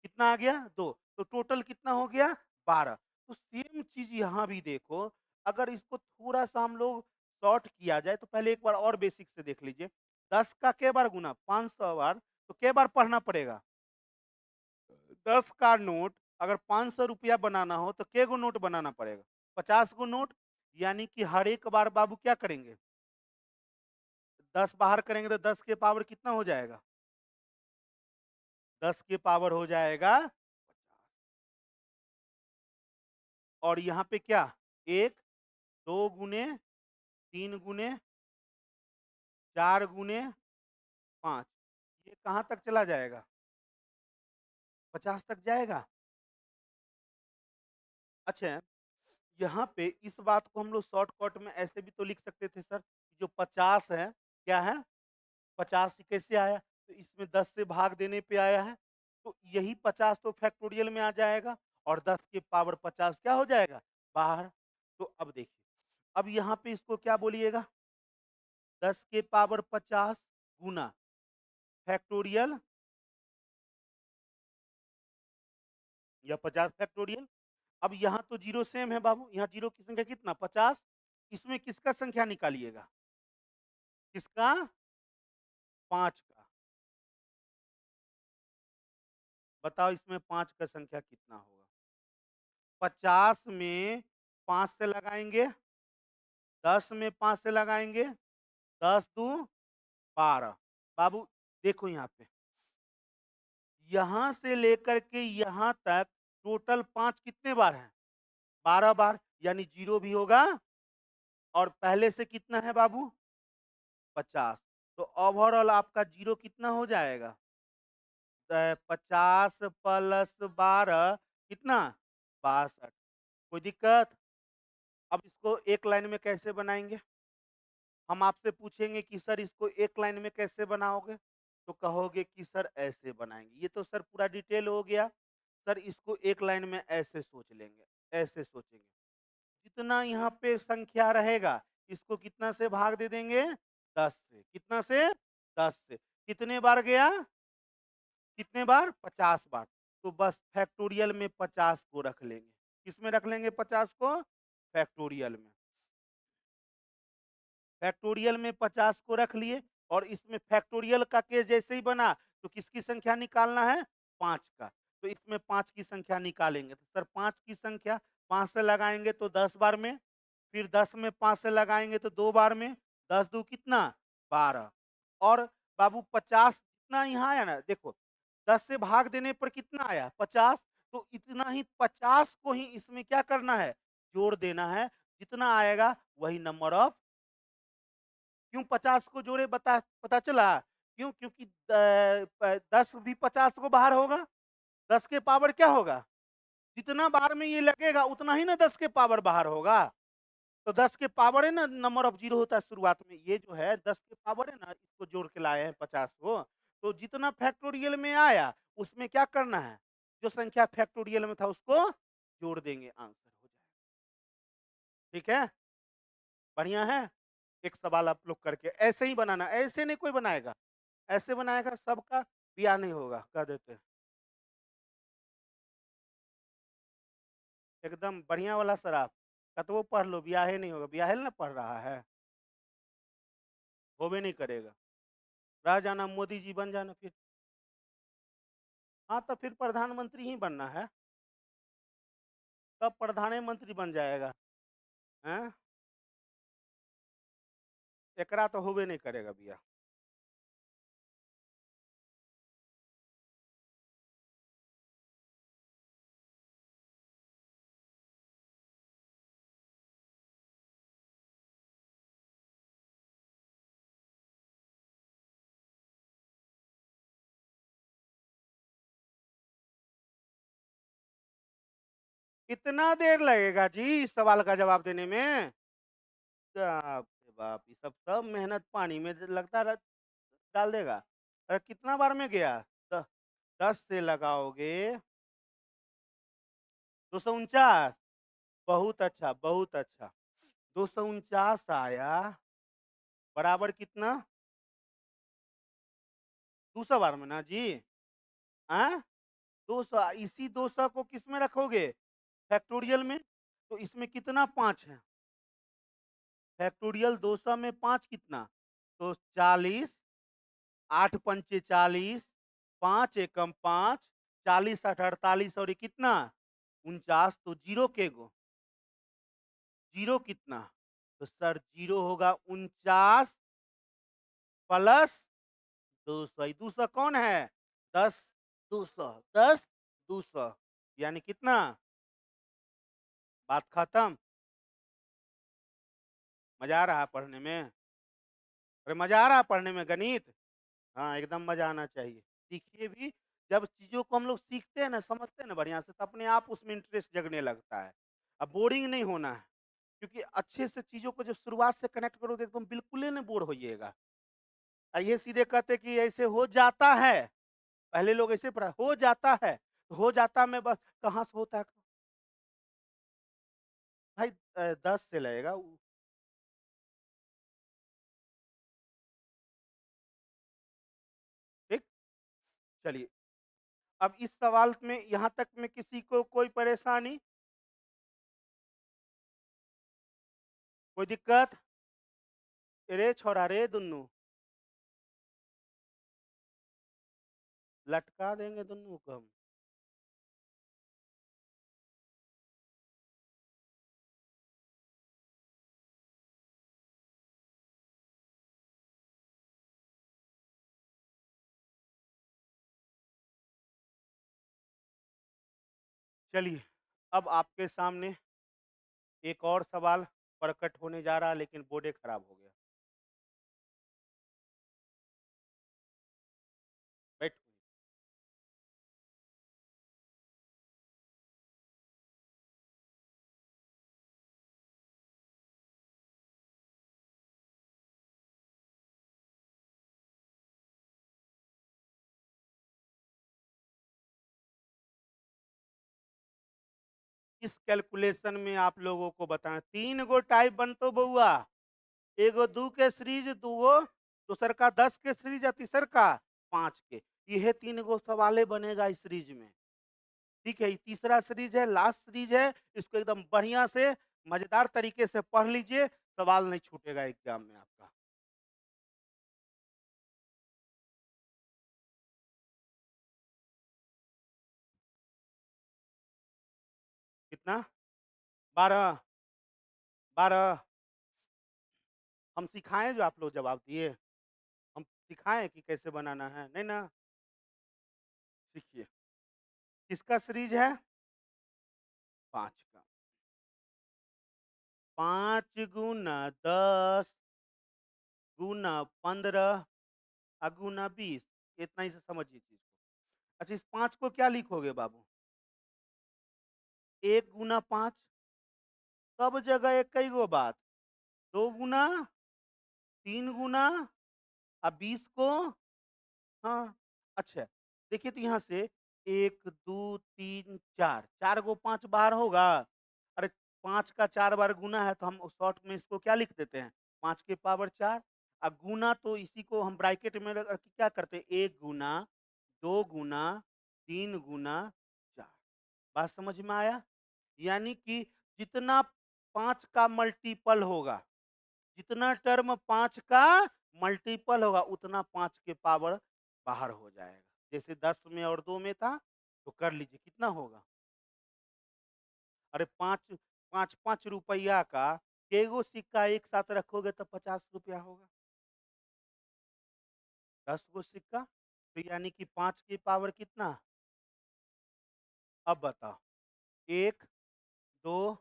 कितना आ गया? 2। तो टोटल कितना हो गया? 12। तो सेम चीज़ यहाँ भी देखो, अगर इसको थोड़ा-सा हम लोग शॉर्ट किया जाए, तो पहले एक बार और बेसिक से देख लीजिए। 10 का कै बार गुना? 500 बार, तो कै बार पढ़ना पड़ेगा? 10 का नोट अगर 500 रुपया बनाना हो तो कै गो नोट बनाना पड़ेगा? 50 गो नोट, यानी कि हर एक बार बाबू क्या करेंगे? 10 बाहर करेंगे तो 10 के पावर कितना हो जाएगा? 10 के पावर हो जाएगा 50। और यहाँ पे क्या? 1, 2 गुने, 3 गुने, 4 गुने 5, ये कहाँ तक चला जाएगा? 50 तक जाएगा? अच्छा, यहाँ पे इस बात को हम लोग शॉर्टकट में ऐसे भी तो लिख सकते थे सर, जो 50 है, क्या है? 50 कैसे आया? तो इसमें 10 से भाग देने पे आया है। तो यही 50 तो फैक्टोरियल में आ जाएगा और 10 के पावर 50 क्या हो जाएगा? बाहर। तो अब देखिए, अब यहाँ पे इसको क्या बोलिएगा? 10 के पावर 50 गुना फैक्टोरियल या 50 फैक्टोरियल। अब यहाँ तो जीरो सेम है बाबू, यहाँ जीरो की संख्या कितना? 50। इसमें किसका संख्या निकालिएगा? किसका? 5 का। बताओ इसमें 5 का संख्या कितना होगा? 50 में 5 से लगाएँगे, 10 में 5 से लगाएँगे, 10 दूँ 12। बाबू देखो यहाँ पे, यहाँ से लेकर के यहाँ तक टोटल 5 कितने बार हैं? 12 बार, यानी जीरो भी होगा और पहले से कितना है बाबू? 50। तो ओवरऑल आपका जीरो कितना हो जाएगा? 50 प्लस 12 कितना? 62। कोई दिक्कत? अब इसको एक लाइन में कैसे बनाएँगे? हम आपसे पूछेंगे कि सर इसको एक लाइन में कैसे बनाओगे? तो कहोगे कि सर ऐसे बनाएँगे। ये तो सर पूरा डिटेल हो गया। सर इसको एक लाइन में ऐसे सोच लेंगे, ऐसे सोचेंगे। जितना यहाँ पे संख्या रहेगा, इसको कितना से भाग दे देंगे? 10 से। कितना से? 10 से। कितने बार गया? कितने बार? 50 बार। तो बस फैक्टोरियल में 50 को रख लेंगे। किसमें रख लेंगे 50 को? फैक्टोरियल में। फैक्टोरियल में 50 को रख लिए और इसमें फैक्टोरियल का केस जैसे ही बना तो किसकी संख्या निकालना है? 5 का। तो इसमें 5 की संख्या निकालेंगे। तो सर 5 की संख्या 5 से लगाएँगे तो 10 बार में, फिर 10 में 5 से लगाएँगे तो 2 बार में, 10 दूँ कितना? 12। और बाबू 50 कितना यहाँ आया ना, देखो 10 से भाग देने पर कितना आया? 50। तो इतना ही 50 को ही इसमें क्या करना है? जोड़ देना है। जितना आएगा वही नंबर ऑफ। क्यों 50 को जोड़े पता चला? क्यों? क्योंकि 10 भी 50 को बाहर होगा। 10 के पावर क्या होगा? जितना बार में ये लगेगा उतना ही ना 10 के पावर बाहर होगा। तो 10 के पावर है ना नंबर ऑफ जीरो होता है शुरुआत में। ये जो है 10 के पावर है ना, इसको जोड़ के लाए हैं 50 को। तो जितना फैक्टोरियल में आया उसमें क्या करना है? जो संख्या फैक्टोरियल में था उसको जोड़ देंगे, आंसर हो जाएगा। ठीक है? बढ़िया है? एक सवाल आप लोग करके ऐसे ही बनाना, ऐसे नहीं कोई बनाएगा। ऐसे बनाएगा सबका ब्याह नहीं होगा, कह देते हैं। एकदम बढ़िया वाला शराब। कतबो पढ़ लो ब्याहे नहीं होगा, ब्याहे ना पढ़ रहा है, होबे नहीं करेगा। रह जाना मोदी जी बन जाना फिर। हाँ, तो फिर प्रधानमंत्री ही बनना है, तब प्रधानमंत्री बन जाएगा। हैं? एकरा तो होबे नहीं करेगा ब्याह। कितना देर लगेगा जी इस सवाल का जवाब देने में? बाप रे बाप! ये सब मेहनत पानी में लगता रह डाल देगा। कितना बार में गया? द 10 से लगाओगे 249। बहुत अच्छा, बहुत अच्छा। 249 आया, बराबर कितना? 200 बार में ना जी? हाँ? 200, इसी 200 को किस में रखोगे? फैक्टोरियल में। तो इसमें कितना 5 है? फैक्टोरियल 200 में 5 कितना? तो 40, 8 पंचे 40, 5 एकम 5, 40 8 48 और ये कितना? 49। तो जीरो के गो? जीरो कितना? तो सर जीरो होगा 49 प्लस 200। 200 कौन है? 10, 200, 10, 200 यानी कितना? बात खत्म। मजा आ रहा है पढ़ने में? अरे मजा आ रहा है पढ़ने में गणित? हाँ, एकदम मजा आना चाहिए। सीखिए भी। जब चीज़ों को हम लोग सीखते हैं ना, समझते हैं ना बढ़िया से, तो अपने आप उसमें इंटरेस्ट जगने लगता है। अब बोरिंग नहीं होना है, क्योंकि अच्छे से चीज़ों को जब शुरुआत से कनेक्ट करोगे एकदम बिल्कुल ही नहीं बोर होइएगा। ये सीधे कहते कि ऐसे हो जाता है, पहले लोग ऐसे पढ़ा हो जाता है, तो हो जाता में बस कहाँ से होता है? भाई 10 से लगेगा ठीक? चलिए, अब इस सवाल में यहाँ तक में किसी को कोई परेशानी, कोई दिक्कत? रे छोड़ा रे दुन्नू, लटका देंगे दुन्नू को हम। चलिए, अब आपके सामने एक और सवाल प्रकट होने जा रहा है, लेकिन बोर्डे खराब हो गया। बैठ। इस कैलकुलेशन में आप लोगों को बताना 3 गो टाइप बनतो बउआ। एगो 2 के सीरीज, दूगो दूसर का 10 के सीरीज और तीसर का 5 के। यह 3 गो सवाले बनेगा इस सीरीज में। ठीक है, ये तीसरा सीरीज है, लास्ट सीरीज है। इसको एकदम बढ़िया से मजेदार तरीके से पढ़ लीजिए, सवाल नहीं छूटेगा एग्जाम में आपका। कितना? 12, 12। हम सिखाएँ जो आप लोग जवाब दिए? हम सिखाएँ कि कैसे बनाना है? नहीं ना? सीखिए। किसका सीरीज़ है? 5 का। 5 गुना 10 गुना 15 गुना 20, इतना ही से समझिए चीज़ को। अच्छा, इस 5 को क्या लिखोगे बाबू? 1 गुना 5, सब जगह एक ही गो बात। 2 गुना, 3 गुना 20 को, हाँ, अच्छा, देखिए तो यहाँ से 1, 2, 3, 4, 4 गो 5 बार होगा। अरे 5 का 4 बार गुना है तो हम शॉर्ट में इसको क्या लिख देते हैं? 5 के पावर 4। गुना तो इसी को हम ब्रैकेट में रख के क्या करते हैं? 1 गुना, 2 गुना, 3 गुना 4। बात समझ में आया? यानी कि जितना 5 का मल्टीपल होगा, जितना टर्म 5 का मल्टीपल होगा, उतना 5 के पावर बाहर हो जाएगा। जैसे 10 में और 2 में था, तो कर लीजिए कितना होगा? अरे 5 5-5 रुपया का केगो सिक्का एक साथ रखोगे तो 50 रुपया होगा। 10 गो सिक्का, तो यानी कि 5 की पावर कितना? अब बताओ, 1, 2,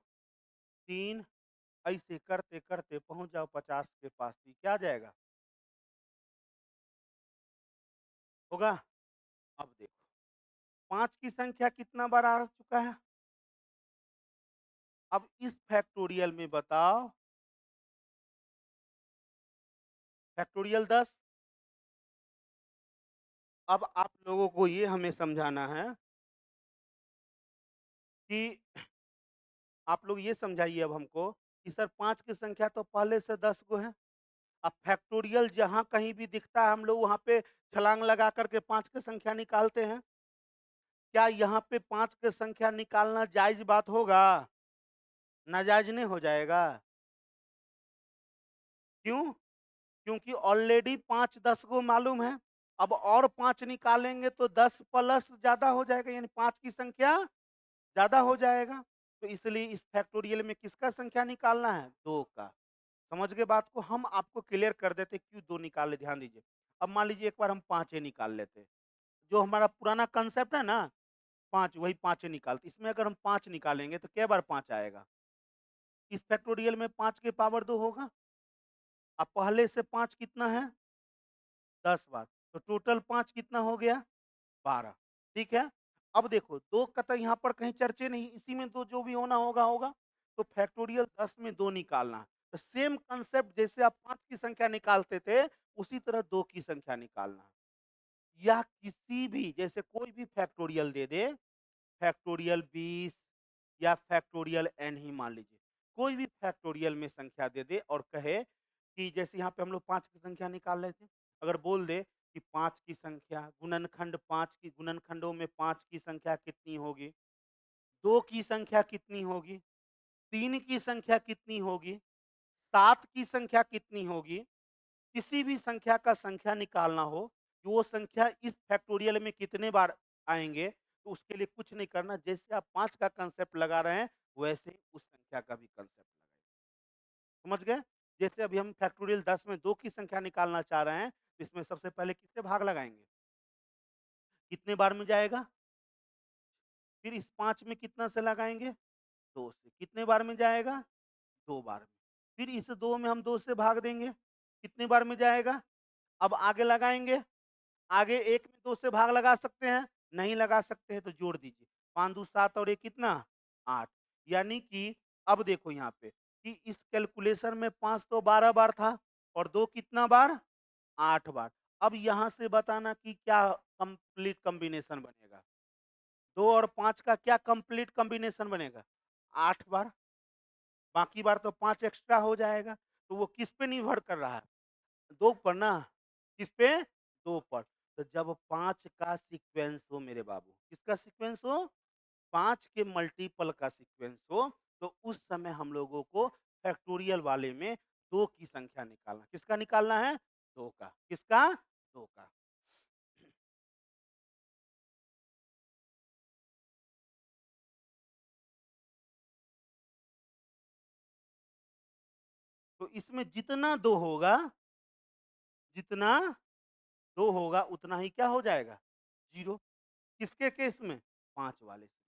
3, ऐसे करते-करते पहुँच जाओ 50 के पास, तो ये क्या आ जाएगा? होगा? अब देखो, 5 की संख्या कितना बार आ चुका है? अब इस फैक्टोरियल में बताओ, फैक्टोरियल 10। अब आप लोगों को ये हमें समझाना है कि आप लोग ये समझाइए अब हमको कि सर 5 की संख्या तो पहले से 10 गो है। अब फैक्टोरियल जहाँ कहीं भी दिखता है हम लोग वहाँ पे छलांग लगा कर के 5 की संख्या निकालते हैं। क्या यहाँ पे 5 की संख्या निकालना जायज़ बात होगा? नाजायज़ नहीं हो जाएगा? क्यों? क्योंकि ऑलरेडी 5 10 गो मालूम है। अब और 5 निकालेंगे तो 10 प्लस ज़्यादा हो जाएगा, यानी 5 की संख्या ज़्यादा हो जाएगा। तो इसलिए इस फैक्टोरियल में किसका संख्या निकालना है? 2 का। समझ गए बात को? हम आपको क्लियर कर देते क्यों 2 निकाले, ध्यान दीजिए। अब मान लीजिए एक बार हम 5 ही निकाल लेते। जो हमारा पुराना कांसेप्ट है ना, 5 वही 5 ही निकालते। इसमें अगर हम 5 निकालेंगे तो कै बार 5 आएगा? इस फैक्टोरियल में 5 के पावर 2 होगा। अब पहले से 5 कितना है? 10 बार। तो टोटल 5 कितना हो गया? 12। ठीक है? अब देखो 2 का तो यहाँ पर कहीं चर्चे नहीं, इसी में तो जो भी होना होगा, होगा। तो फैक्टोरियल 10 में 2 निकालना है। तो सेम कांसेप्ट जैसे आप 5 की संख्या निकालते थे, उसी तरह 2 की संख्या निकालना है। या किसी भी जैसे कोई भी फैक्टोरियल दे दे, फैक्टोरियल 20 या फैक्टोरियल एन ही मान लीजिए। कोई भी फैक्टोरियल में संख्या दे दे और कहे कि जैसे यहाँ पे हम लोग 5 की संख्या निकाल रहे थे, अगर बोल दे कि 5 की संख्या गुणनखंड 5 की गुणनखंडों में 5 की संख्या कितनी होगी? 2 की संख्या कितनी होगी? 3 की संख्या कितनी होगी? 7 की संख्या कितनी होगी? किसी भी संख्या का संख्या निकालना हो, कि वो संख्या इस फैक्टोरियल में कितने बार आएँगे, तो उसके लिए कुछ नहीं करना, जैसे आप 5 का कांसेप्ट लगा रहे हैं, वैसे ही उस संख्या का भी कांसेप्ट लगाइए। समझ गए? जैसे अभी हम फैक्टोरियल 10 में 2 की संख्या निकालना चाह रहे हैं, तो इसमें सबसे पहले किससे भाग लगाएँगे? कितने बार में जाएगा? फिर इस 5 में कितना से लगाएँगे? 2 से। कितने बार में जाएगा? 2 बार में। फिर इस 2 में हम 2 से भाग देंगे, कितनी बार में जाएगा? अब आगे लगाएँगे, आगे 1 में 2 से भाग लगा सकते हैं, नहीं लगा सकते हैं तो जोड़ दीजिए। 5 दूँ 7 और 1 कितना? 8। यानी कि अब देखो यहाँ पे कि इस कैलकुलेशन में 5 तो 12 बार था और 2 कितना बार? 8 बार। अब यहाँ से बताना कि क्या कंप्लीट कॉम्बिनेशन बनेगा? 2 और 5 का क्या कंप्लीट कॉम्बिनेशन बनेगा? 8 बार। बाकी बार तो 5 एक्स्ट्रा हो जाएगा। तो वो किस पे निर्भर कर रहा है? 2 पर ना, किस पे? 2 पर। तो जब 5 का सीक्वेंस हो मेरे बाबू, किसका सीक्वेंस हो? 5 के मल्टीपल का सीक्वेंस हो, तो उस समय हम लोगों को फैक्टोरियल वाले में 2 की संख्या निकालना, किसका निकालना है? 2 का। किसका? 2 का। तो इसमें जितना दो होगा, जितना दो होगा उतना ही क्या हो जाएगा, जीरो। किसके केस में, 5 वाले सीरीज।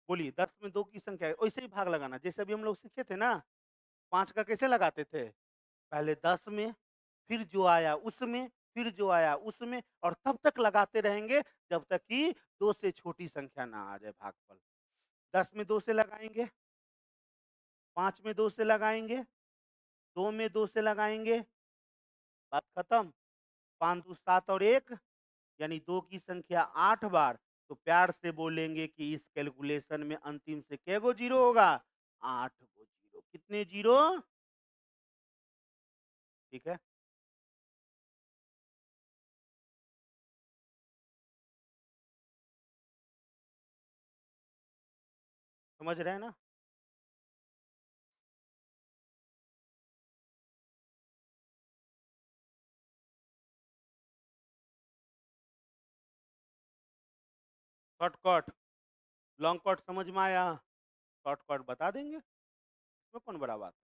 बोलिए 10 में 2 की संख्या है, वैसे ही भाग लगाना जैसे अभी हम लोग सीखे थे ना। 5 का कैसे लगाते थे, पहले 10 में, फिर जो आया उसमें, फिर जो आया उसमें, और तब तक लगाते रहेंगे जब तक कि 2 से छोटी संख्या ना आ जाए भागफल। 10 में 2 से लगाएंगे, 5 में 2 से लगाएंगे, 2 में 2 से लगाएंगे, बात खत्म। 5 दूनी 7 और 1 यानी 2 की संख्या 8 बार। तो प्यार से बोलेंगे कि इस कैलकुलेशन में अंतिम से कै गो जीरो होगा, 8 गो जीरो। कितने जीरो, ठीक है। समझ रहे हैं ना। शॉर्टकट, लॉन्ग कट समझ में आया, शॉर्टकट बता देंगे, इसमें कौन बड़ा बात है।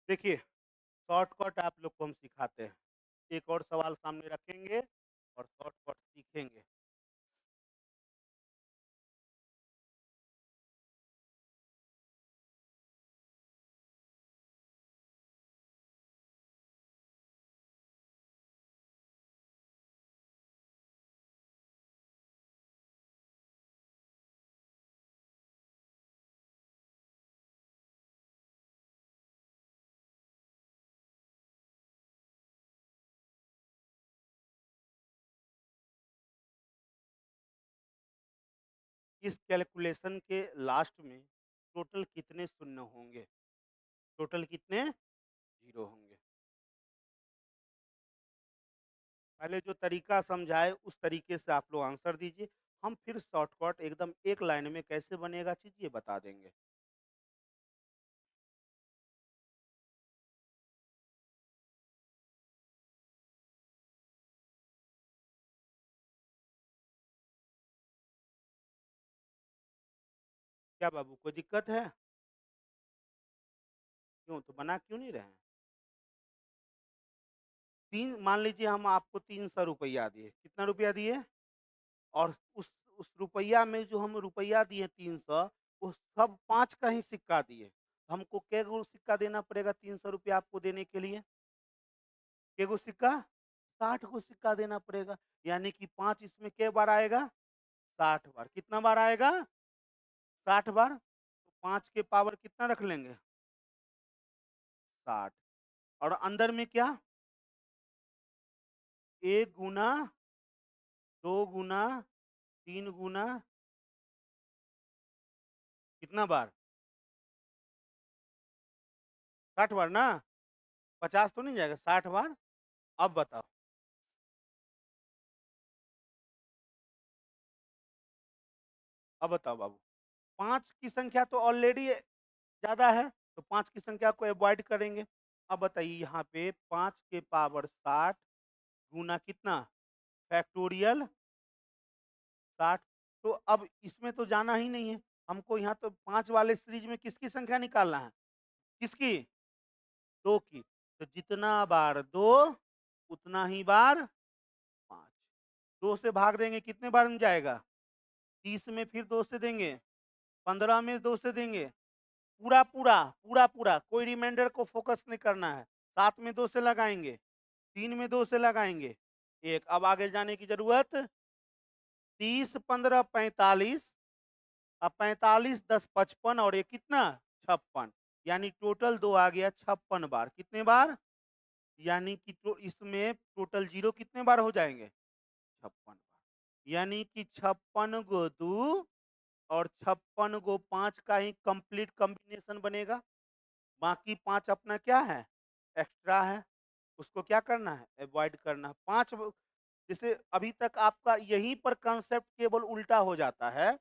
देखिए शॉर्टकट आप लोग को हम सिखाते हैं, एक और सवाल सामने रखेंगे और शॉर्टकट सीखेंगे। इस कैलकुलेशन के लास्ट में टोटल कितने शून्य होंगे, टोटल कितने जीरो होंगे। पहले जो तरीका समझाए उस तरीके से आप लोग आंसर दीजिए, हम फिर शॉर्टकट एकदम एक लाइन में कैसे बनेगा चीज ये बता देंगे। क्या बाबू कोई दिक्कत है, क्यों तो बना क्यों नहीं रहे हैं। तीन मान लीजिए हम आपको 300 रुपया दिए, कितना रुपया दिए, और उस रुपया में जो हम रुपया दिए 300, वो सब 5 का ही सिक्का दिए। हमको कै गो सिक्का देना पड़ेगा 300 रुपया आपको देने के लिए, कै गो सिक्का, 60 को सिक्का देना पड़ेगा। यानी कि 5 इसमें कै बार आएगा, 60 बार। कितना बार आएगा, 60 बार। तो 5 के पावर कितना रख लेंगे, 60। और अंदर में क्या, 1 गुना, 2 गुना, 3 गुना, कितना बार, 60 बार ना, 50 तो नहीं जाएगा, 60 बार। अब बताओ, अब बताओ बाबू, 5 की संख्या तो ऑलरेडी ज्यादा है, तो 5 की संख्या को अवॉइड करेंगे। अब बताइए यहाँ पे 5 के पावर 60 गुना कितना, फैक्टोरियल 60। तो अब इसमें तो जाना ही नहीं है, हमको यहाँ तो 5 वाले सीरीज में किसकी संख्या निकालना है, किसकी, 2 की। तो जितना बार 2 उतना ही बार 5। 2 से भाग देंगे कितने बार में जाएगा, 30 में फिर 2 से देंगे, 15 में 2 से देंगे, पूरा पूरा पूरा पूरा, कोई रिमाइंडर को फोकस नहीं करना है। 7 में 2 से लगाएंगे, 3 में 2 से लगाएंगे, 1। अब आगे जाने की जरूरत, 30 15 45, अब 45 10 55 और ये कितना, 56। यानी टोटल 2 आ गया 56 बार। कितने बार, यानी कि तो इसमें टोटल जीरो कितने बार हो जाएंगे, 56 बार। यानी कि 56 गो 2 और 56 गो 5 का ही कंप्लीट कॉम्बिनेशन बनेगा। बाकी 5 अपना क्या है, एक्स्ट्रा है, उसको क्या करना है, अवॉइड करना है। 5 जैसे अभी तक आपका यहीं पर कंसेप्ट केवल उल्टा हो जाता है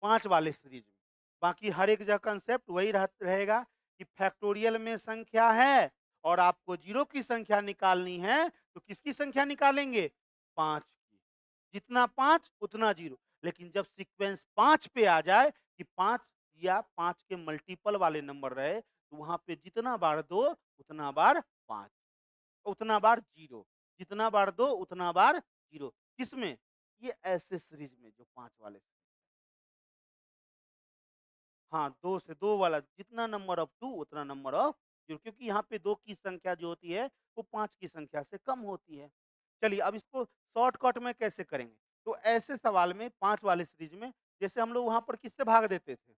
5 वाले सीरीज में। बाकी हर एक जगह कंसेप्ट वही रहेगा कि फैक्टोरियल में संख्या है और आपको जीरो की संख्या निकालनी है, तो किसकी संख्या निकालेंगे? 5 की। जितना 5 उतना जीरो। लेकिन जब सीक्वेंस 5 पे आ जाए कि 5 या 5 के मल्टीपल वाले नंबर रहे, तो वहाँ पे जितना बार 2 उतना बार 5, उतना बार जीरो, जितना बार 2 उतना बार जीरो। किसमें? ये ऐसे सीरीज में जो 5 वाले। हाँ, 2 से 2 वाला जितना नंबर ऑफ 2 उतना नंबर ऑफ 0, क्योंकि यहाँ पे 2 की संख्या जो होती है वो 5 की संख्या से कम होती है। चलिए अब इसको शॉर्टकट में कैसे करेंगे? तो ऐसे सवाल में 5 वाले सीरीज में जैसे हम लोग वहाँ पर किससे भाग देते थे?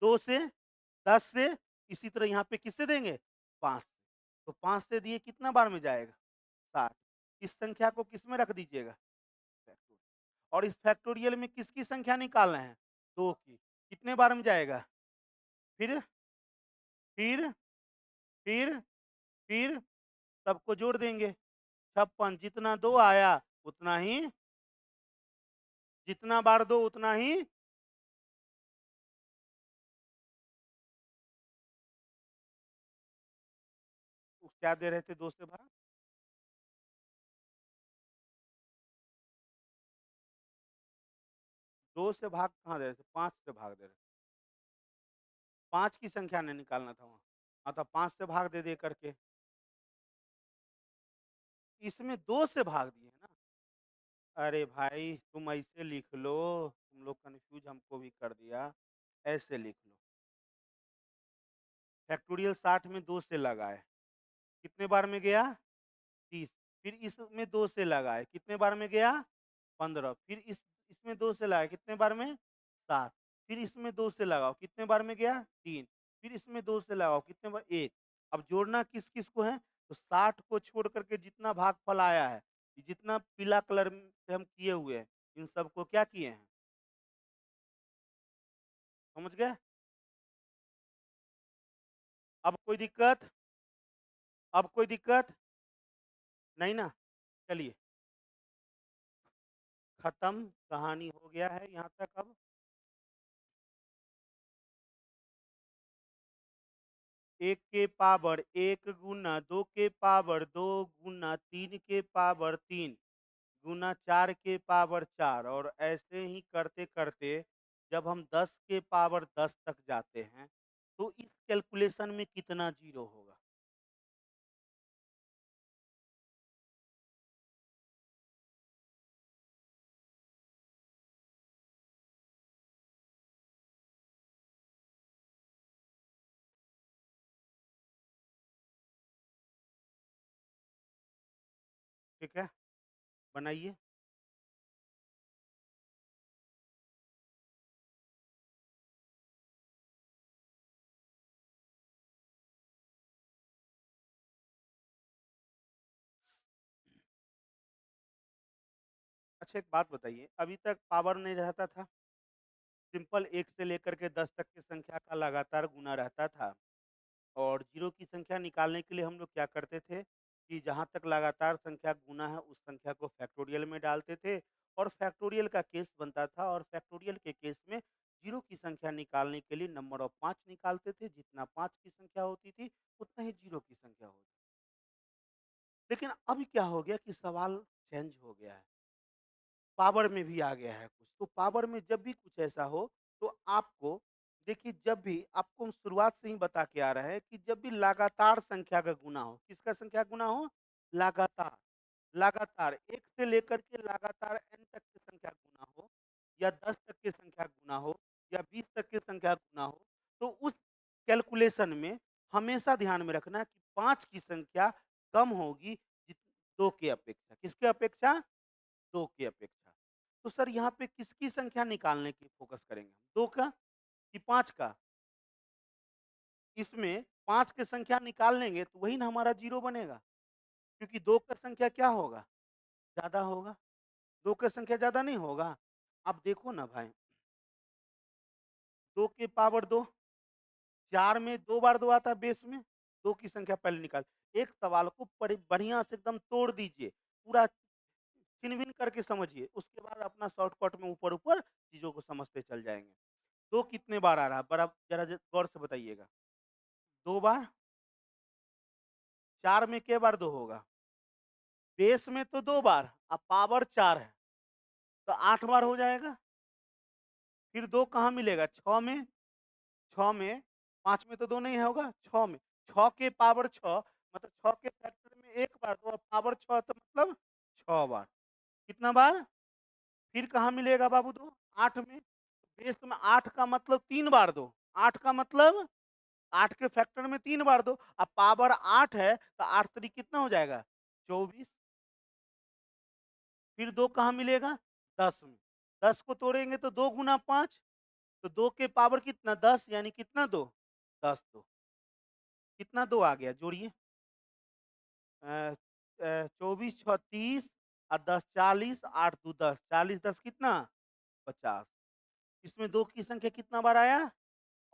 2 से, 10 से, इसी तरह यहाँ पे किससे देंगे? 5 से। तो 5 से दिए कितना बार में जाएगा? 7। इस संख्या को किसमें रख दीजिएगा? फैक्टोरियल। और इस फैक्टोरियल में किसकी संख्या निकालना है? 2 की। कितने बार में जाएगा? फिर फिर फिर फिर सबको जोड़ देंगे। 56 जितना 2 आया उतना ही, जितना बार 2 उतना ही। क्या दे रहे थे 2 से भाग? 2 से भाग कहाँ दे रहे थे? 5 से भाग दे रहे थे। 5 की संख्या नहीं निकालना था वहाँ। हाँ, तो 5 से भाग दे करके। इसमें 2 से भाग दिए ना। अरे भाई तुम ऐसे लिख लो, तुम लोग कंफ्यूज हमको भी कर दिया। ऐसे लिख लो। फैक्टोरियल 60 में 2 से लगाए, कितने बार में गया? 30। फिर इसमें 2 से लगाए, कितने बार में गया? 15। फिर इसमें 2 से लगाए, कितने बार में? 7। फिर इसमें 2 से लगाओ, कितने बार में गया? 3। फिर इसमें 2 से लगाओ, कितने बार? 1। अब जोड़ना किस-किस को है? तो 60 को छोड़ करके जितना भागफल आया है, जितना पीला कलर से हम किए हुए हैं, इन सबको क्या किए हैं? समझ गए? अब कोई दिक्कत? अब कोई दिक्कत? नहीं ना? चलिए, खत्म, कहानी हो गया है यहाँ तक अब। 1 के पावर 1 गुना 2 के पावर 2 गुना 3 के पावर 3 गुना 4 के पावर 4, और ऐसे ही करते-करते जब हम 10 के पावर 10 तक जाते हैं, तो इस कैलकुलेशन में कितना ज़ीरो होगा? ठीक है? बनाइए। अच्छा एक बात बताइए, अभी तक पावर नहीं रहता था, सिंपल 1 से लेकर के 10 तक की संख्या का लगातार गुना रहता था। और जीरो की संख्या निकालने के लिए हम लोग क्या करते थे कि जहाँ तक लगातार संख्या गुना है उस संख्या को फैक्टोरियल में डालते थे और फैक्टोरियल का केस बनता था, और फैक्टोरियल के केस में जीरो की संख्या निकालने के लिए नंबर ऑफ 5 निकालते थे। जितना 5 की संख्या होती थी उतना ही जीरो की संख्या होती। लेकिन अब क्या हो गया कि सवाल चेंज हो गया है, पावर में भी आ गया है कुछ। तो पावर में जब भी कुछ ऐसा हो तो आपको देखिए, जब भी आपको हम शुरुआत से ही बता के आ रहे हैं कि जब भी लगातार संख्या का गुना हो, किसका संख्या गुना हो? लगातार। लगातार 1 से लेकर के लगातार n तक की संख्या गुना हो, या 10 तक की संख्या गुना हो, या 20 तक की संख्या गुना हो, तो उस कैलकुलेशन में हमेशा ध्यान में रखना कि 5 की संख्या कम होगी जित 2 की अपेक्षा। किसके अपेक्षा? 2 की अपेक्षा। तो सर यहाँ पे किसकी संख्या निकालने की फोकस करेंगे हम? 2 का कि 5 का? इसमें 5 की संख्या निकाल लेंगे तो वही ना हमारा 0 बनेगा, क्योंकि 2 का संख्या क्या होगा? ज़्यादा होगा। 2 का संख्या ज़्यादा नहीं होगा? आप देखो ना भाई, 2 की पावर 2, 4 में 2 बार 2 आता है बेस में, 2 की संख्या पहले निकाल। एक सवाल को बड़े बढ़िया से एकदम तोड़ दीजिए, पूरा छीन-बीन करके समझिए, उसके बाद अपना शॉर्टकट में ऊपर-ऊपर चीज़ों को समझते चल जाएँगे। 2 कितने बार आ रहा है? बड़ा ज़रा गौर से बताइएगा। 2 बार? 4 में कै बार 2 होगा? बेस में तो 2 बार, अब पावर 4 है, तो 8 बार हो जाएगा। फिर 2 कहाँ मिलेगा? 6 में, 6 में, 5 में तो 2 नहीं होगा, 6 में। 6 के पावर 6 मतलब 6 के फैक्टर में 1 बार, तो पावर 6 तो मतलब 6 बार। कितना बार? फिर कहाँ मिलेगा बाबू 2? 8 में। बेस में 8 का मतलब 3 बार दो, 8 का मतलब 8 के फैक्टर में 3 बार दो। अब पावर 8 है, तो 8 त्रिक कितना हो जाएगा? 24। फिर 2 कहाँ मिलेगा? 10 में। 10 को तोड़ेंगे तो 2 गुना 5, तो 2 के पावर कितना? 10 यानी कितना 2? 10 2। कितना 2 आ गया? जोड़िए। 24 6 30 और 10 40, 8 2 10, 40 10 कितना? 50। इसमें 2 की संख्या कितना बार आया?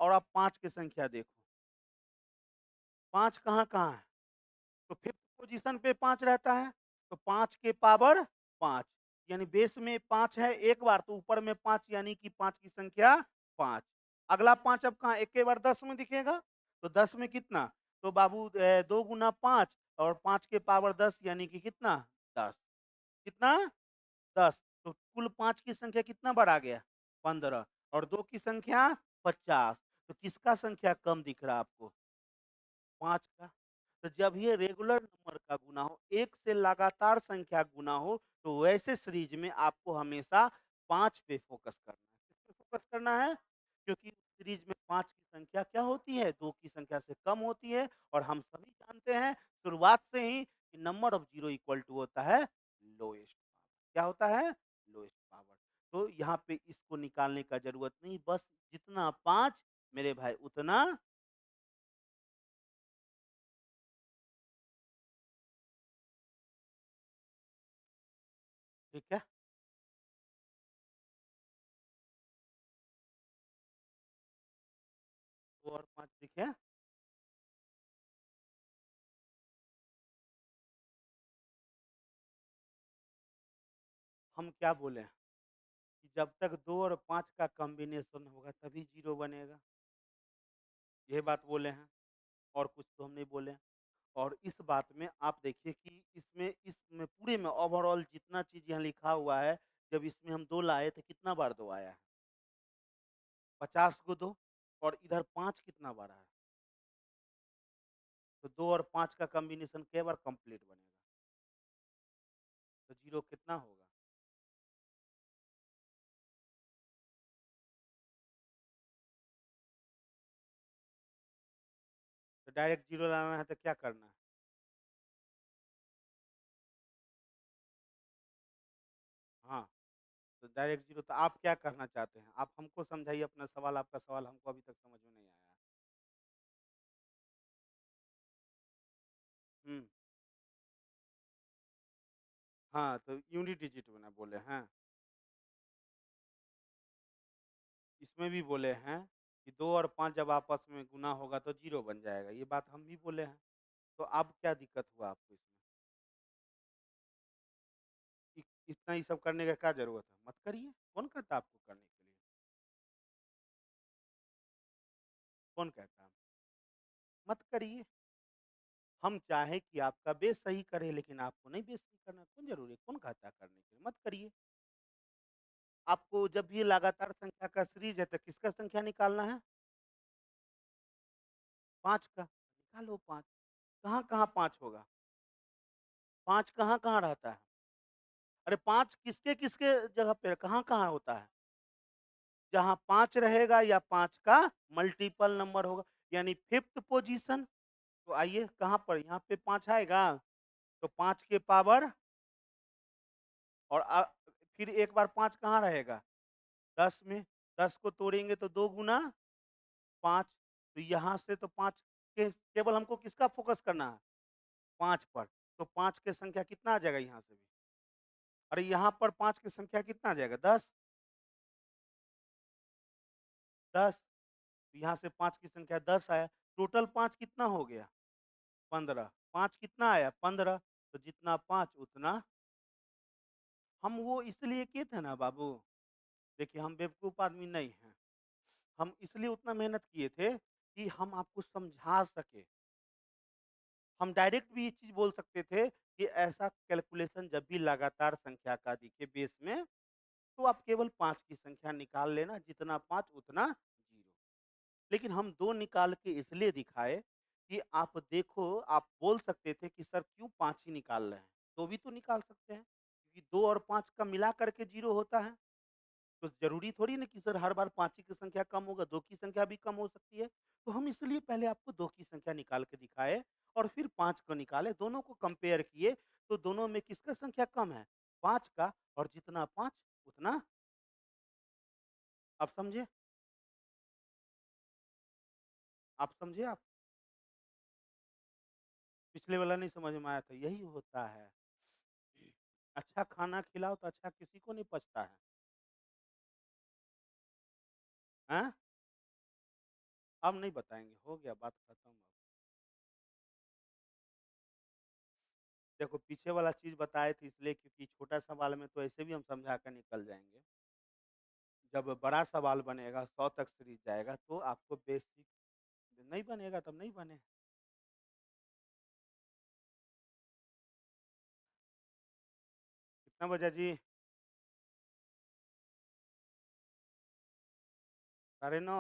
और आप 5 की संख्या देखो। 5 कहाँ-कहाँ है? तो फिफ्थ पोजीशन पे 5 रहता है, तो 5 के पावर 5 यानी बेस में 5 है 1 बार, तो ऊपर में 5 यानी कि 5 की संख्या 5। अगला 5 अब कहाँ? एक के बार 10 में दिखेगा, तो 10 में कितना? तो बाबू 2 गुना 5 और 5 के पावर 10 यानी कि कितना? 10। कितना? 10। तो कुल 5 की संख्या कितना बार आ गया? 15 और 2 की संख्या 50। तो किसका संख्या कम दिख रहा है आपको? 5 का। तो जब ये रेगुलर नंबर का गुना हो, 1 से लगातार संख्या गुना हो, तो वैसे सीरीज में आपको हमेशा 5 पे फ़ोकस करना है। किस पे फ़ोकस करना है? क्योंकि सीरीज में 5 की संख्या क्या होती है? 2 की संख्या से कम होती है और हम सभी जानते हैं शुरुआत से ही कि number of zero equal to होता है लोएस्ट पावर। क्या होता है? Lowest power. तो यहाँ पे इसको निकालने का ज़रूरत नहीं, बस जितना 5 मेरे भाई उतना ठीक है? 2 और 5 दिखे? हम क्या बोले हैं कि जब तक 2 और 5 का कॉम्बिनेशन होगा तभी 0 बनेगा। ये बात बोले हैं और कुछ तो हम नहीं बोले हैं। और इस बात में आप देखिए कि इसमें पूरे में ओवरऑल जितना चीज़ यहाँ लिखा हुआ है, जब इसमें हम 2 लाए तो कितना बार 2 आया है? 50 को 2 और इधर 5 कितना बार आया? तो 2 और 5 का कॉम्बिनेशन कै बार कंप्लीट बनेगा? तो 0 कितना होगा? तो डायरेक्ट 0 लाना है तो क्या करना है? हाँ, तो डायरेक्ट 0 तो आप क्या कहना चाहते हैं? आप हमको समझाइए अपना सवाल, आपका सवाल हमको अभी तक समझ में नहीं आया है। हुँ। हाँ, तो यूनिट डिजिट बना बोले हैं। इसमें भी बोले हैं कि 2 और 5 जब आपस में गुना होगा तो 0 बन जाएगा। ये बात हम भी बोले हैं। तो अब क्या दिक्कत हुआ आपको इसमें? इतना ये सब करने का क्या ज़रूरत है? मत करिए। कौन कहता है आपको करने के लिए? कौन कहता है? मत करिए। हम चाहें कि आपका बेस सही करे लेकिन आपको नहीं बेस सही करना। कौन ज़रूरी है? कौन कहता है करने के लिए? मत करिए। आपको जब भी लगातार संख्या का सीरीज़ है तो किसका संख्या निकालना है? 5 का। निकालो 5। कहाँ-कहाँ 5 होगा? 5 कहाँ-कहाँ रहता है? अरे 5 किसके-किसके जगह पे कहाँ-कहाँ होता है? जहाँ 5 रहेगा या 5 का मल्टीपल नंबर होगा, यानी फिफ्थ पोजीशन। तो आइए कहाँ पर? यहाँ पे 5 आएगा, तो 5 के पावर और फिर एक बार 5 कहाँ रहेगा? 10 में। 10 को तोड़ेंगे तो 2 गुना 5, तो यहाँ से तो 5 के केवल हमको किसका फ़ोकस करना है? 5 पर। तो 5 की संख्या कितना आ जाएगा यहाँ से भी? अरे यहाँ पर 5 की संख्या कितना आ जाएगा? 10, 10। यहाँ से 5 की संख्या 10 आया, टोटल 5 कितना हो गया? 15। 5 कितना आया? 15। तो जितना 5 उतना हम वो इसलिए किए थे ना बाबू, देखिए हम बेवकूफ़ आदमी नहीं हैं। हम इसलिए उतना मेहनत किए थे कि हम आपको समझा सके। हम डायरेक्ट भी ये चीज़ बोल सकते थे कि ऐसा कैलकुलेशन जब भी लगातार संख्या का दिखे बेस में, तो आप केवल 5 की संख्या निकाल लेना, जितना 5 उतना 0। लेकिन हम 2 निकाल के इसलिए दिखाए कि आप देखो, आप बोल सकते थे कि सर क्यों 5 ही निकाल रहे हैं? तो भी तो निकाल सकते हैं, क्योंकि 2 और 5 का मिला करके 0 होता है। तो ज़रूरी थोड़ी ना कि सर हर बार 5 ही की संख्या कम होगा, 2 की संख्या भी कम हो सकती है। तो हम इसलिए पहले आपको 2 की संख्या निकाल के दिखाए और फिर 5 को निकाले, दोनों को कंपेयर किए, तो दोनों में किसका संख्या कम है? 5 का, और जितना 5 उतना। आप समझे? आप समझे आप? पिछले वाला नहीं समझ में आया था, यही होता है। अच्छा खाना खिलाओ तो अच्छा किसी को नहीं पचता है। हैं? अब नहीं बताएँगे, हो गया बात खत्म अब। देखो पीछे वाला चीज़ बताए थे इसलिए क्योंकि छोटा सवाल में तो ऐसे भी हम समझा कर निकल जाएँगे। जब बड़ा सवाल बनेगा 100 तक सीरीज़ जाएगा तो आपको बेसिक नहीं बनेगा तब नहीं बने। कितना बजा जी? 9:30?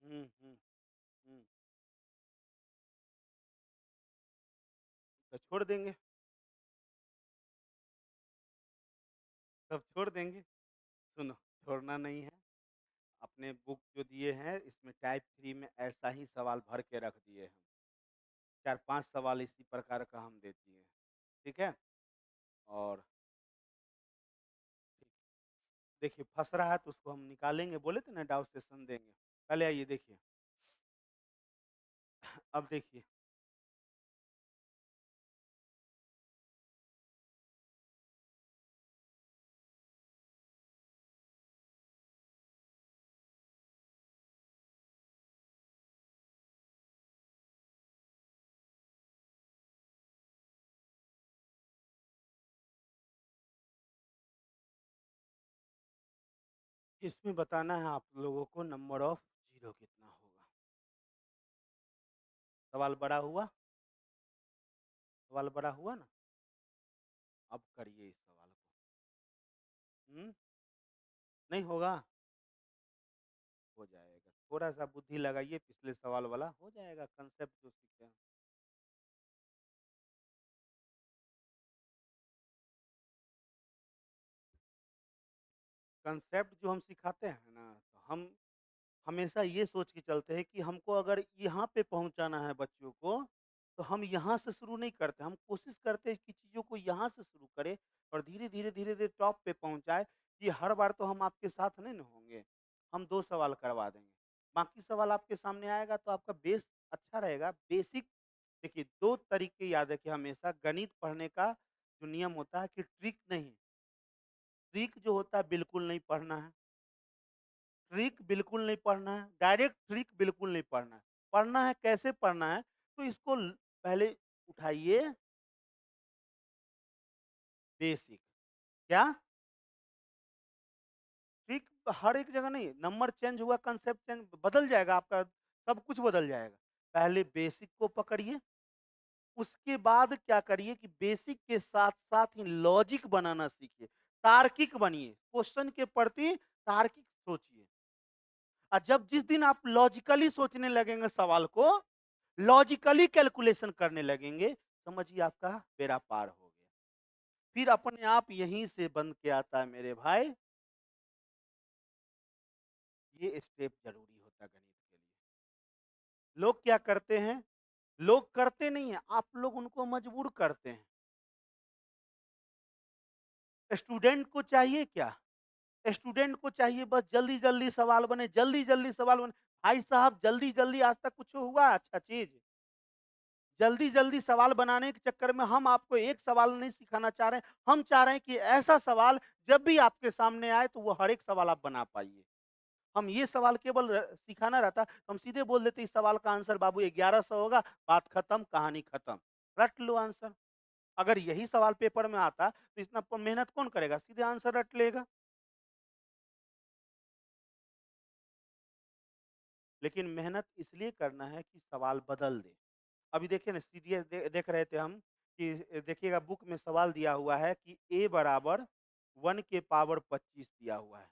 हुँ, हुँ, हुँ। तो छोड़ देंगे, तब छोड़ देंगे। सुनो, छोड़ना नहीं है। अपने बुक जो दिए हैं इसमें टाइप 3 में ऐसा ही सवाल भर के रख दिए हैं। 4-5 सवाल इसी प्रकार का हम दे दिए हैं। ठीक है? और ठीक, देखिए फँस रहा है तो उसको हम निकालेंगे, बोले थे ना डाउट सेशन देंगे। पहले आइए देखिए, अब देखिए, इसमें बताना है आप लोगों को नंबर ऑफ ज़ीरो कितना होगा। सवाल बड़ा हुआ? सवाल बड़ा हुआ ना? अब करिए इस सवाल को। हुँ? नहीं होगा? हो जाएगा। थोड़ा-सा बुद्धि लगाइए पिछले सवाल वाला, हो जाएगा कांसेप्ट जो सीखे हैं। कांसेप्ट जो हम सिखाते हैं ना, तो हम हमेशा ये सोच के चलते हैं कि हमको अगर यहाँ पे पहुँचाना है बच्चों को, तो हम यहाँ से शुरू नहीं करते। हम कोशिश करते हैं कि चीज़ों को यहाँ से शुरू करें और धीरे-धीरे, धीरे-धीरे टॉप पे पहुँचाएँ, कि हर बार तो हम आपके साथ नहीं ना होंगे। हम 2 सवाल करवा देंगे। बाकी सवाल आपके सामने आएगा तो आपका बेस अच्छा रहेगा। बेसिक देखिए 2 तरीके याद रखिए हमेशा, गणित पढ़ने का जो नियम होता है कि ट्रिक नहीं, ट्रिक जो होता है बिल्कुल नहीं पढ़ना है। ट्रिक बिल्कुल नहीं पढ़ना है, डायरेक्ट ट्रिक बिल्कुल नहीं पढ़ना है। पढ़ना है, कैसे पढ़ना है? तो इसको पहले उठाइए बेसिक। क्या? ट्रिक हर एक जगह नहीं, नंबर चेंज हुआ, कंसेप्ट चेंज बदल जाएगा आपका, सब कुछ बदल जाएगा। पहले बेसिक को पकड़िए, उसके बाद क्या करिए कि बेसिक के साथ-साथ ही लॉजिक बनाना सीखिए, तार्किक बनिए, क्वेश्चन के प्रति तार्किक सोचिए। जब जिस दिन आप लॉजिकली सोचने लगेंगे सवाल को, लॉजिकली कैलकुलेशन करने लगेंगे, समझिए आपका बेड़ा पार हो गया। फिर अपने आप यहीं से बन के आता है मेरे भाई, ये स्टेप ज़रूरी होता है गणित के लिए। लोग क्या करते हैं? लोग करते नहीं हैं, आप लोग उनको मजबूर करते हैं। स्टूडेंट को चाहिए क्या? स्टूडेंट को चाहिए बस जल्दी-जल्दी सवाल बने, जल्दी-जल्दी सवाल बने। भाई साहब जल्दी-जल्दी आज तक कुछ हुआ अच्छा चीज़? जल्दी-जल्दी सवाल बनाने के चक्कर में हम आपको एक सवाल नहीं सिखाना चाह रहे हैं, हम चाह रहे हैं कि ऐसा सवाल जब भी आपके सामने आए तो वो हर एक सवाल आप बना पाइए। हम ये सवाल केवल सिखाना रहता, तो हम सीधे बोल देते इस सवाल का आंसर बाबू 1100 होगा, बात खत्म, कहानी खत्म। रट लो आंसर। अगर यही सवाल पेपर में आता तो इतना मेहनत कौन करेगा, सीधे आंसर रट लेगा। लेकिन मेहनत इसलिए करना है कि सवाल बदल दे। अभी देखिए ना, सीडीएस देख रहे थे हम कि देखिएगा बुक में सवाल दिया हुआ है कि a बराबर 1 के पावर 25 दिया हुआ है।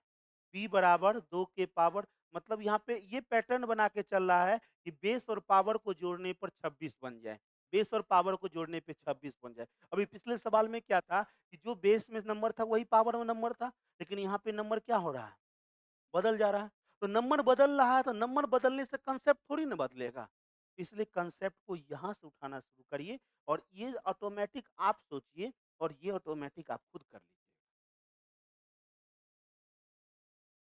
b बराबर 2 के पावर, मतलब यहाँ पे ये पैटर्न बना के चल रहा है कि बेस और पावर को जोड़ने पर 26 बन जाए। बेस और पावर को जोड़ने पे 26 बन जाए। अभी पिछले सवाल में क्या था कि जो बेस में नंबर था वही पावर में नंबर था, लेकिन यहाँ पे नंबर क्या हो रहा है? बदल जा रहा है। तो नंबर बदल रहा है तो नंबर बदलने से कांसेप्ट थोड़ी ना बदलेगा। इसलिए कांसेप्ट को यहाँ से उठाना शुरू करिए और ये ऑटोमैटिक आप सोचिए और ये ऑटोमैटिक आप खुद कर लीजिए।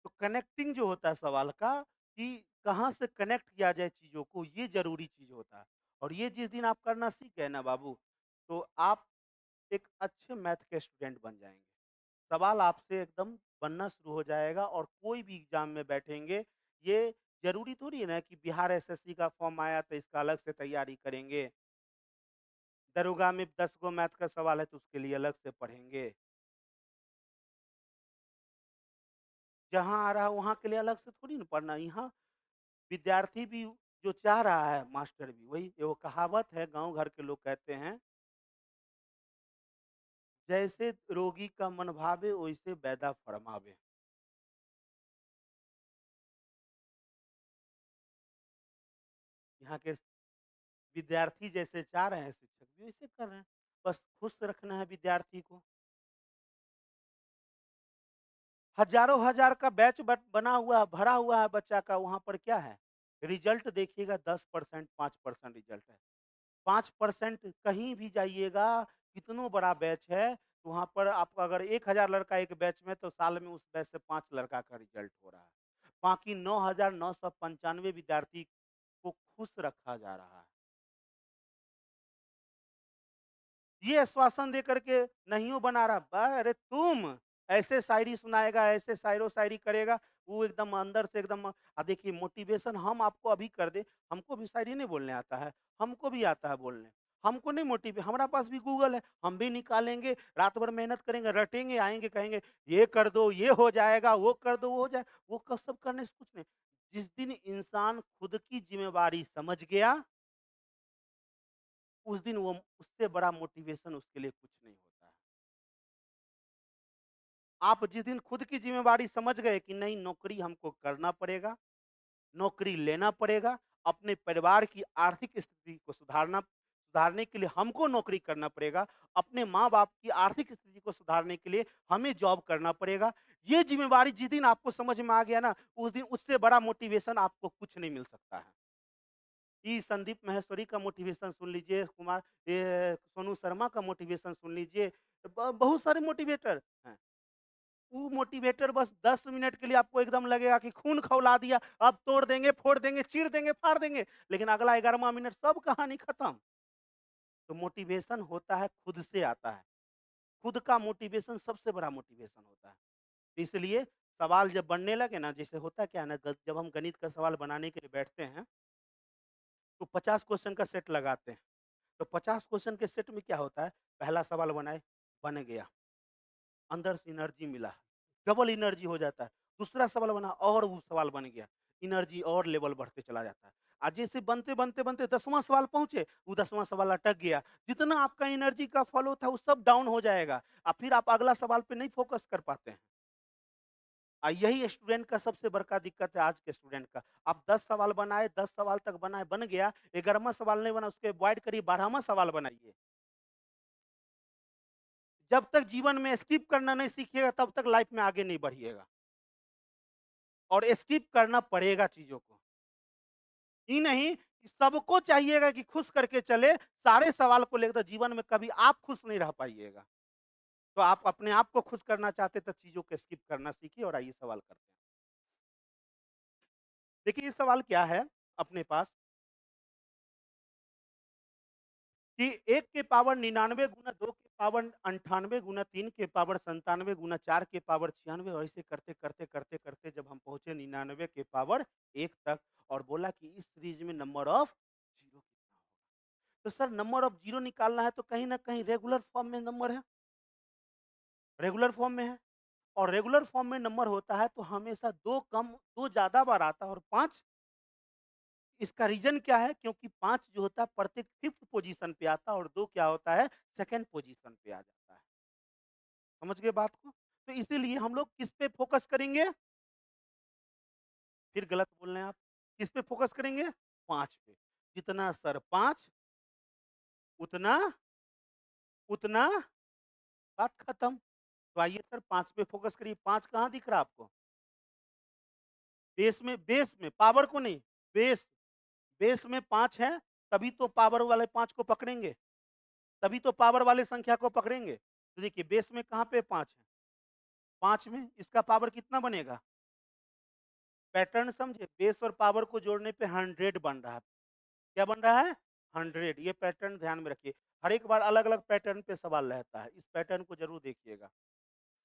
तो कनेक्टिंग जो होता है सवाल का कि कहाँ से कनेक्ट किया जाए चीज़ों को, ये ज़रूरी चीज़ होता है। और ये जिस दिन आप करना सीख गए ना बाबू, तो आप एक अच्छे मैथ के स्टूडेंट बन जाएँगे। सवाल आपसे एकदम बनना शुरू हो जाएगा और कोई भी एग्ज़ाम में बैठेंगे, ये ज़रूरी थोड़ी है ना कि बिहार एसएससी का फॉर्म आया तो इसका अलग से तैयारी करेंगे। दरोगा में 10 गो मैथ का सवाल है तो उसके लिए अलग से पढ़ेंगे। जहाँ आ रहा है वहाँ के लिए अलग से थोड़ी ना पढ़ना है। यहाँ विद्यार्थी भी जो चाह रहा है, मास्टर भी वही, वो कहावत है, गाँव घर के लोग कहते हैं, जैसे रोगी का मन भावे वैसे बैदा फरमावे। यहाँ के विद्यार्थी जैसे चाह रहे हैं शिक्षक भी वैसे कर रहे हैं। बस खुश रखना है विद्यार्थी को। हज़ारों हज़ार का बैच बना हुआ है, भरा हुआ है बच्चा का, वहाँ पर क्या है? रिज़ल्ट देखिएगा 10% 5% रिज़ल्ट है। 5% कहीं भी जाइएगा, कितनो बड़ा बैच है, तो वहाँ पर आपको अगर 1000 लड़का एक बैच में, तो साल में उस बैच से 5 लड़का का रिज़ल्ट हो रहा है। बाकी 9995 विद्यार्थी को खुश रखा जा रहा है। ये आश्वासन दे करके नहियों बना रहा, अरे तुम ऐसे शायरी सुनाएगा, ऐसे शायरो-शायरी करेगा, वो एकदम अंदर से एकदम देखिए मोटिवेशन हम आपको अभी कर दें, हमको भी शायरी नहीं बोलने आता है, हमको भी आता है बोलने। हमको नहीं हमारा पास भी गूगल है, हम भी निकालेंगे, रात भर मेहनत करेंगे, रटेंगे, आएँगे कहेंगे, ये कर दो, ये हो जाएगा, वो कर दो, वो हो जाए, वो क सब करने से कुछ नहीं। जिस दिन इंसान खुद की ज़िम्मेवारी समझ गया, उस दिन वो उससे बड़ा मोटिवेशन उसके लिए कुछ नहीं होता है। आप जिस दिन खुद की ज़िम्मेवारी समझ गए कि नहीं नौकरी हमको करना पड़ेगा, नौकरी लेना पड़ेगा, अपने परिवार की आर्थिक स्थिति को सुधारने के लिए हमको नौकरी करना पड़ेगा, अपने माँ-बाप की आर्थिक स्थिति को सुधारने के लिए हमें जॉब करना पड़ेगा। ये ज़िम्मेवारी जिस दिन आपको समझ में आ गया ना, उस दिन उससे बड़ा मोटिवेशन आपको कुछ नहीं मिल सकता है। ई संदीप माहेश्वरी का मोटिवेशन सुन लीजिए, ये सोनू शर्मा का मोटिवेशन सुन लीजिए, बहुत सारे मोटिवेटर हैं। वो मोटिवेटर बस 10 मिनट के लिए आपको एकदम लगेगा कि खून खौला दिया, अब तोड़ देंगे, फोड़ देंगे, चीर देंगे, फाड़ देंगे, लेकिन अगला 11वाँ मिनट सब कहानी खत्म। तो मोटिवेशन होता है खुद से आता है। खुद का मोटिवेशन सबसे बड़ा मोटिवेशन होता है। इसलिए सवाल जब बनने लगे ना, जैसे होता क्या है ना, जब हम गणित का सवाल बनाने के लिए बैठते हैं, तो 50 क्वेश्चन का सेट लगाते हैं। तो 50 क्वेश्चन के सेट में क्या होता है, पहला सवाल बनाए, बन गया, अंदर से एनर्जी मिला, डबल एनर्जी हो जाता है। दूसरा सवाल बना और वो सवाल बन गया, एनर्जी और लेवल बढ़ते चला जाता है। जैसे बनते-बनते 10वाँ सवाल पहुँचे, वो 10वाँ सवाल अटक गया। जितना आपका एनर्जी का फ्लो था वो सब डाउन हो जाएगा। फिर आप अगला सवाल पे नहीं फ़ोकस कर पाते हैं। यही स्टूडेंट का सबसे बड़का दिक्कत है आज के स्टूडेंट का। आप 10 सवाल बनाए, 10 सवाल तक बनाए, बन गया, 11वाँ सवाल नहीं बना, उसके अवॉइड करिए, 12वाँ सवाल बनाइए। जब तक जीवन में स्किप करना नहीं सीखिएगा, तब तक लाइफ में आगे नहीं बढ़िएगा। और स्किप करना पड़ेगा चीज़ों को। ये नहीं कि सबको चाहिएगा कि खुश करके चले, सारे सवाल को लेकर, तो जीवन में कभी आप खुश नहीं रह पाइएगा। तो आप अपने आप को खुश करना चाहते तो चीज़ों को स्किप करना सीखिए और आइए सवाल करते हैं। देखिए ये सवाल क्या है अपने पास कि 1 के पावर 99 गुना 2 के पावर 98 गुना 3 के पावर 97 गुना 4 के पावर 96, और ऐसे करते जब हम पहुँचे 99 के पावर 1 तक, और बोला कि इस सीरीज में नंबर ऑफ जीरो कितना होगा? तो सर नंबर ऑफ जीरो निकालना है तो कहीं ना कहीं रेगुलर फॉर्म में नंबर है, रेगुलर फॉर्म में है। और रेगुलर फॉर्म में नंबर होता है तो हमेशा दो कम, दो ज्यादा बार आता है और पांच, इसका रीजन क्या है? क्योंकि पांच जो होता है प्रत्येक फिफ्थ पोजीशन पे आता है और दो क्या होता है, सेकंड पोजीशन पे आ जाता है। समझ गए बात को? तो इसीलिए हम लोग किस पे फोकस करेंगे? फिर गलत बोल रहे हैं आप। किस पे फोकस करेंगे? पांच पे। जितना सर पांच, उतना उतना बात खत्म। तो आइए सर पांच पे फोकस करिए। पांच कहाँ दिख रहा है आपको? बेस में पावर को नहीं, बेस, बेस में पांच है, तभी तो पावर वाले पांच को पकड़ेंगे, तभी तो पावर वाले संख्या को पकड़ेंगे। तो देखिए बेस में कहाँ पे पांच है? पांच में इसका पावर कितना बनेगा? पैटर्न समझे? बेस और पावर को जोड़ने पे 100 बन रहा है। क्या बन रहा है? 100। ये पैटर्न ध्यान में रखिए। हर एक बार अलग अलग पैटर्न पे सवाल रहता है, इस पैटर्न को जरूर देखिएगा।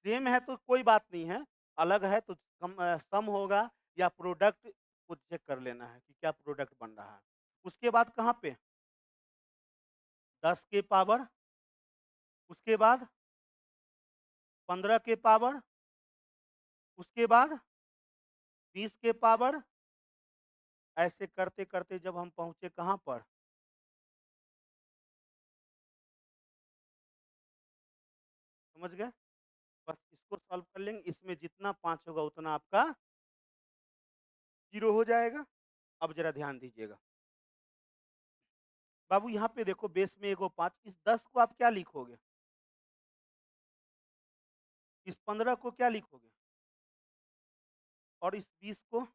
सेम है तो कोई बात नहीं है, अलग है तो सम होगा या प्रोडक्ट को चेक कर लेना है कि क्या प्रोडक्ट बन रहा है। उसके बाद कहाँ पे? 10 के पावर, उसके बाद 15 के पावर, उसके बाद 20 के पावर, ऐसे करते करते जब हम पहुंचे कहाँ पर? समझ गए? बस इसको सॉल्व कर लेंगे, इसमें जितना पांच होगा उतना आपका जीरो हो जाएगा। अब जरा ध्यान दीजिएगा बाबू, यहाँ पे देखो बेस में एगो पांच, इस 10 को आप क्या लिखोगे? इस 15 को क्या लिखोगे? और इस 20 को?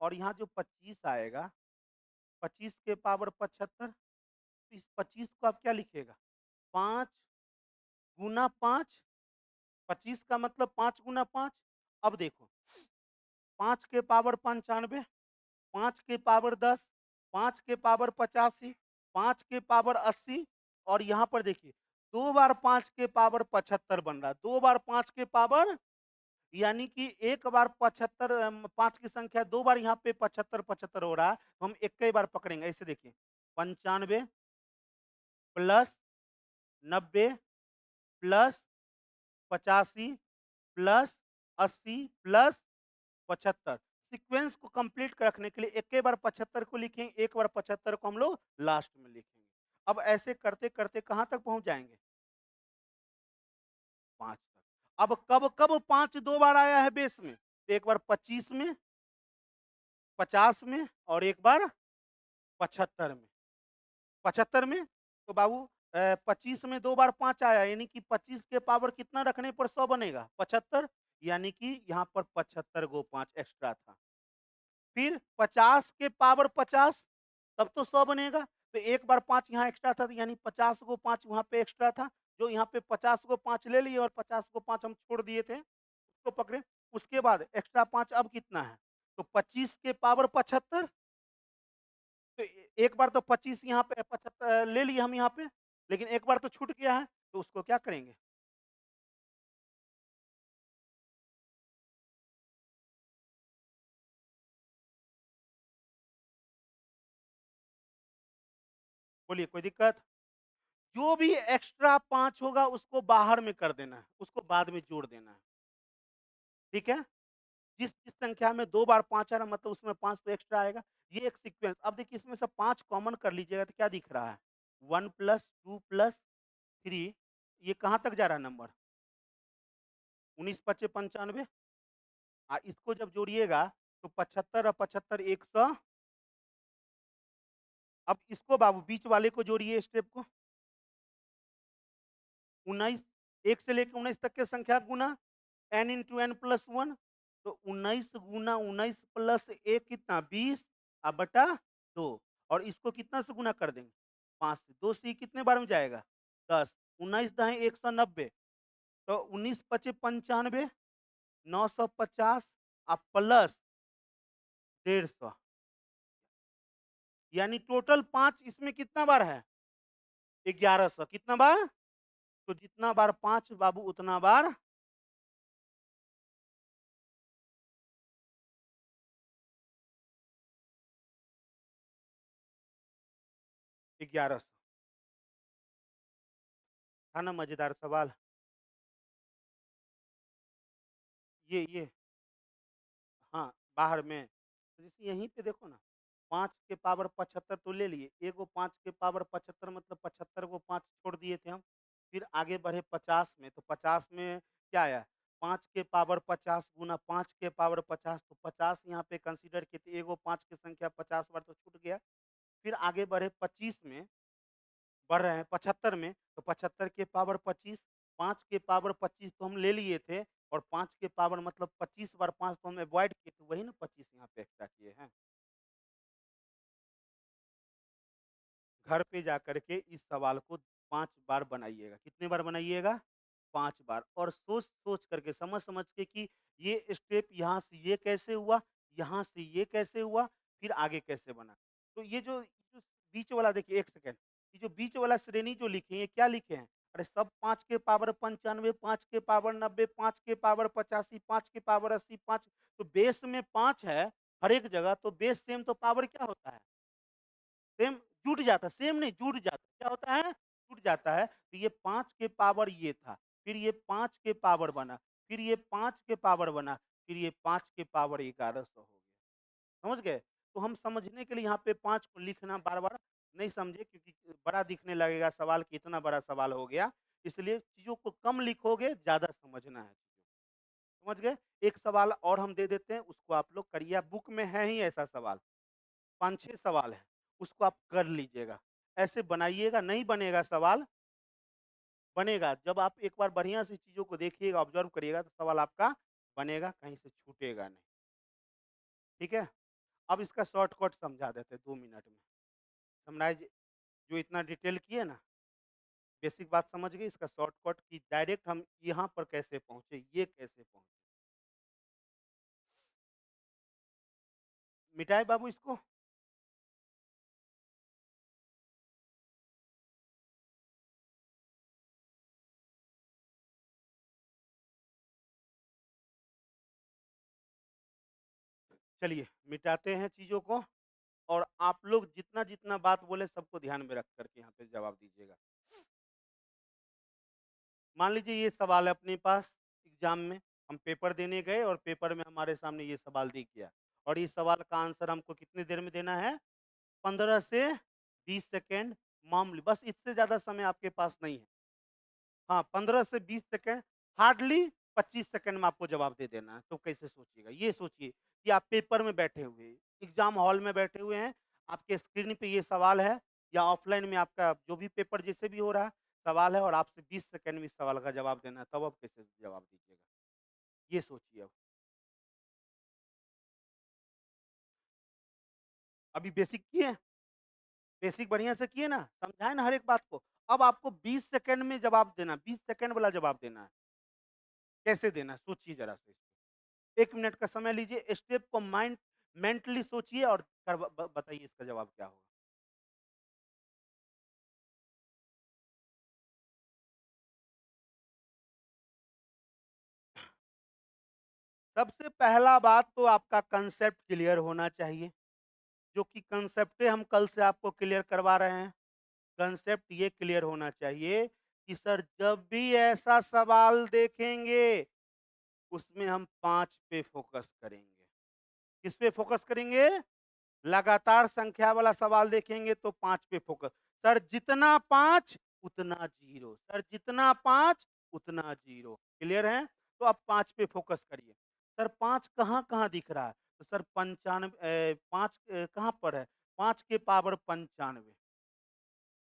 और यहाँ जो 25 आएगा, 25 के पावर 75, इस 25 को आप क्या लिखेगा? 5 गुना 5, 25 का मतलब 5 गुना 5। अब देखो 5 के पावर 95, 5 के पावर 10, 5 के पावर 85, 5 के पावर 80, और यहाँ पर देखिए दो बार 5 के पावर 75 बन रहा है, दो बार 5 के पावर, यानी कि एक बार 75, 5 की संख्या दो बार यहाँ पे 75 75 हो रहा है, तो हम एक ही बार पकड़ेंगे। ऐसे देखिए 95 plus 90 plus 85 plus 80 plus 75। Sequence को कंप्लीट रखने के लिए एक ही बार 75 को लिखेंगे, एक बार 75 को हम लोग लास्ट में लिखेंगे। अब ऐसे करते करते कहां तक पहुंच जाएंगे? पांच तक। अब कब कब पांच दो बार आया है बेस में? तो एक बार 25 में, 50 में, और एक बार 75 में। 75 में तो बाबू 25 में दो बार पांच आया, यानी कि 25 के पावर कितना रखने पर 100 बनेगा? 75। यानी कि यहाँ पर 75 गो पांच एक्स्ट्रा था। फिर 50 के पावर 50, तब तो 100 बनेगा। तो एक बार 5 यहाँ एक्स्ट्रा था, तो यानी 50 को 5 वहाँ पे एक्स्ट्रा था, जो यहाँ पे 50 को 5 ले लिए और 50 को 5 हम छोड़ दिए थे, उसको पकड़े। उसके बाद एक्स्ट्रा 5 अब कितना है? तो 25 के पावर 75। तो एक बार तो 25 यहाँ पे 75 ले लिए हम यहाँ पे, लेकिन एक बार तो छूट गया है, तो उसको क्या करेंगे? बोलिए कोई दिक्कत? जो भी एक्स्ट्रा 5 होगा उसको बाहर में कर देना है, उसको बाद में जोड़ देना है। ठीक है? जिस जिस संख्या में दो बार 5 आ रहा मतलब उसमें 5 तो एक्स्ट्रा आएगा। ये एक सीक्वेंस। अब देखिए इसमें से 5 कॉमन कर लीजिएगा तो क्या दिख रहा है? 1 प्लस 2 प्लस 3, ये कहाँ तक जा रहा है नंबर? 19 पच्चे 95। इसको जब जोड़िएगा तो 75 और 75 100। अब इसको बाबू बीच वाले को जोड़िए स्टेप को। 19, 1 से लेकर 19 तक के संख्या गुना n into N plus one, तो 19 गुना 19 प्लस एक कितना? 20 अब बटा 2। और इसको कितना से गुना कर देंगे? 5 से। 2 से कितने बार में जाएगा? 10। 19 दहें 190, तो 19 पचे 95, 950 अब प्लस 150, यानी टोटल 5 इसमें कितना बार है? 1100। कितना बार? तो जितना बार 5 बाबू उतना बार 1100 था ना मजेदार सवाल? ये हाँ, बाहर में। तो जैसे यहीं पे देखो ना, 5 के पावर 75 तो ले लिए, एगो 5 के पावर 75 मतलब 75 को 5 छोड़ दिए थे हम। फिर आगे बढ़े 50 में, तो 50 में क्या आया? 5 के पावर 50 गुना 5 के पावर 50, तो 50 यहाँ पे कंसीडर किए थे, एगो 5 की संख्या 50 बार तो छूट गया। फिर आगे बढ़े 25 में, बढ़ रहे हैं 75 में, तो 75 के पावर 25, 5 के पावर 25 तो हम ले लिए थे, और 5 के पावर मतलब 25 बार 5 तो हम अवॉइड किए थे, वही ना 25 यहाँ पे एक्स्ट्रा किए हैं। घर पे जाकर के इस सवाल को 5 बार बनाइएगा। कितने बार बनाइएगा? 5 बार, और सोच-सोच करके, समझ-समझ के कि ये स्टेप यहाँ से ये कैसे हुआ, यहाँ से ये कैसे हुआ, फिर आगे कैसे बना। तो ये जो बीच वाला देखिए, 1 सेकंड, ये जो बीच वाला श्रेणी जो लिखे हैं, ये क्या लिखे हैं? अरे सब 5 के पावर 95, 5 के पावर 90, 5 के पावर 85, 5 के पावर 80, 5, तो बेस में 5 है हर एक जगह, तो बेस सेम तो पावर क्या होता है? सेम जुड़ जाता है, सेम नहीं जुड़ जाता है। क्या होता है? जुड़ जाता है। तो ये 5 के पावर ये था, फिर ये 5 के पावर बना, फिर ये 5 के पावर बना, फिर ये 5 के पावर 1100 हो गया। समझ गए? तो हम समझने के लिए यहाँ पे 5 को लिखना बार-बार नहीं समझे, क्योंकि बड़ा दिखने लगेगा सवाल कि इतना बड़ा सवाल हो गया। इसलिए चीज़ों को कम लिखोगे, ज़्यादा समझना है चीज़ों को। समझ गए? एक सवाल और हम दे देते हैं, उसको आप लोग करिए। बुक में है ही ऐसा सवाल। 5-6 सवाल हैं, उसको आप कर लीजिएगा। ऐसे बनाइएगा, नहीं बनेगा सवाल, बनेगा। जब आप एक बार बढ़िया से चीज़ों को देखिएगा, ऑब्ज़र्व करिएगा, तो सवाल आपका बनेगा, कहीं से छूटेगा नहीं। ठीक है? अब इसका शॉर्टकट समझा देते हैं 2 मिनट में। समराइज़ जो इतना डिटेल किए ना, बेसिक बात समझ गए, इसका शॉर्टकट कि डायरेक्ट हम यहाँ पर कैसे पहुँचे, ये कैसे पहुँचे। मिटाए बाबू इसको? चलिए, मिटाते हैं चीज़ों को, और आप लोग जितना-जितना बात बोले सबको ध्यान में रख कर के यहाँ पे जवाब दीजिएगा। मान लीजिए ये सवाल है अपने पास एग्जाम में, हम पेपर देने गए और पेपर में हमारे सामने ये सवाल दिख गया, और इस सवाल का आंसर हमको कितनी देर में देना है? 15 से 20 सेकंड मामूली, बस इससे ज़्यादा समय आपके पास नहीं है। हाँ, 15 से 20 सेकंड, हार्डली 25 सेकंड में आपको जवाब दे देना है। तो कैसे सोचिएगा? ये सोचिए कि आप पेपर में बैठे हुए हैं, एग्ज़ाम हॉल में बैठे हुए हैं, आपके स्क्रीन पे ये सवाल है, या ऑफ़लाइन में आपका जो भी पेपर जैसे भी हो रहा है, सवाल है, और आपसे 20 सेकंड में इस सवाल का जवाब देना है, तब आप कैसे जवाब दीजिएगा? ये सोचिए अब। अभी बेसिक किए? बेसिक बढ़िया से किए ना? समझाए ना हर एक बात को? अब आपको 20 सेकंड में जवाब देना है, 20 सेकंड वाला जवाब देना है। कैसे देना है? सोचिए ज़रा से। 1 मिनट का समय लीजिए, स्टेप को मेंटली सोचिए, और कर ब बताइए इसका जवाब क्या होगा। सबसे पहला बात तो आपका कांसेप्ट क्लियर होना चाहिए, जो कि कांसेप्टे हम कल से आपको क्लियर करवा रहे हैं। कांसेप्ट ये क्लियर होना चाहिए कि सर जब भी ऐसा सवाल देखेंगे, उसमें हम 5 पे फ़ोकस करेंगे। किस पे फ़ोकस करेंगे? लगातार संख्या वाला सवाल देखेंगे तो 5 पे फ़ोकस। सर जितना 5 उतना 0, सर जितना 5 उतना 0। क्लियर है? तो अब 5 पे फ़ोकस करिए। सर 5 कहाँ-कहाँ दिख रहा है? तो सर 5 कहाँ पर है? 5 के पावर 95,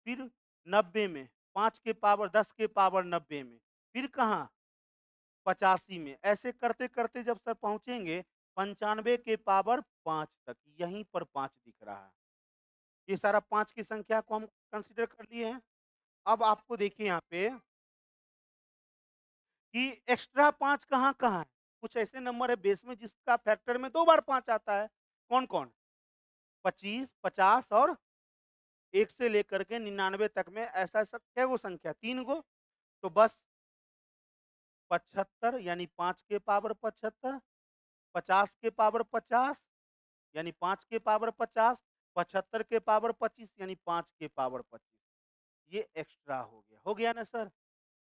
फिर 90 में, 5 के पावर 10 के पावर 90 में, फिर कहाँ? 85 में। ऐसे करते-करते जब सर पहुँचेंगे 95 के पावर 5 तक, यहीं पर 5 दिख रहा है। ये सारा 5 की संख्या को हम कंसीडर कर लिए हैं। अब आपको देखिए यहाँ पे कि एक्स्ट्रा 5 कहाँ-कहाँ है? कुछ ऐसे नंबर है बेस में जिसका फैक्टर में 2 बार 5 आता है। कौन-कौन? 25, 50 और 1 से लेकर के 99 तक में ऐसा-ऐसा कै गो संख्या? 3 गो। तो बस 75 यानी 5 के पावर 75, 50 के पावर 50 यानी 5 के पावर 50, 75 के पावर 25 यानी 5 के पावर 25, ये एक्स्ट्रा हो गया ना सर?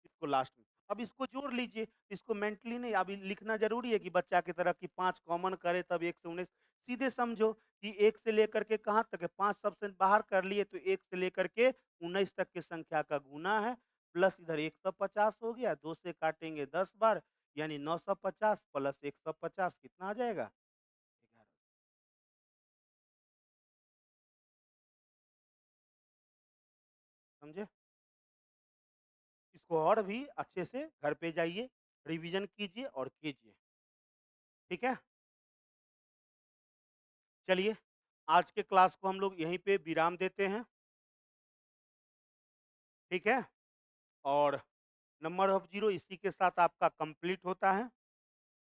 इसको लास्ट में। अब इसको जोड़ लीजिए, इसको मेंटली नहीं अभी लिखना ज़रूरी है कि बच्चा की तरह कि 5 कॉमन करे तब 1 से 19 सीधे समझो कि 1 से लेकर के कहाँ तक है 5 सबसे बाहर कर लिए तो 1 से लेकर के 19 तक की संख्या का गुना है, प्लस इधर 150 हो गया, 2 से काटेंगे 10 बार यानी 950 प्लस 150 कितना आ जाएगा? 11 समझे? इसको और भी अच्छे से घर पे जाइए, रिवीजन कीजिए और कीजिए, ठीक है? चलिए, आज के क्लास को हम लोग यहीं पे विराम देते हैं, ठीक है? और नंबर ऑफ ज़ीरो इसी के साथ आपका कंप्लीट होता है।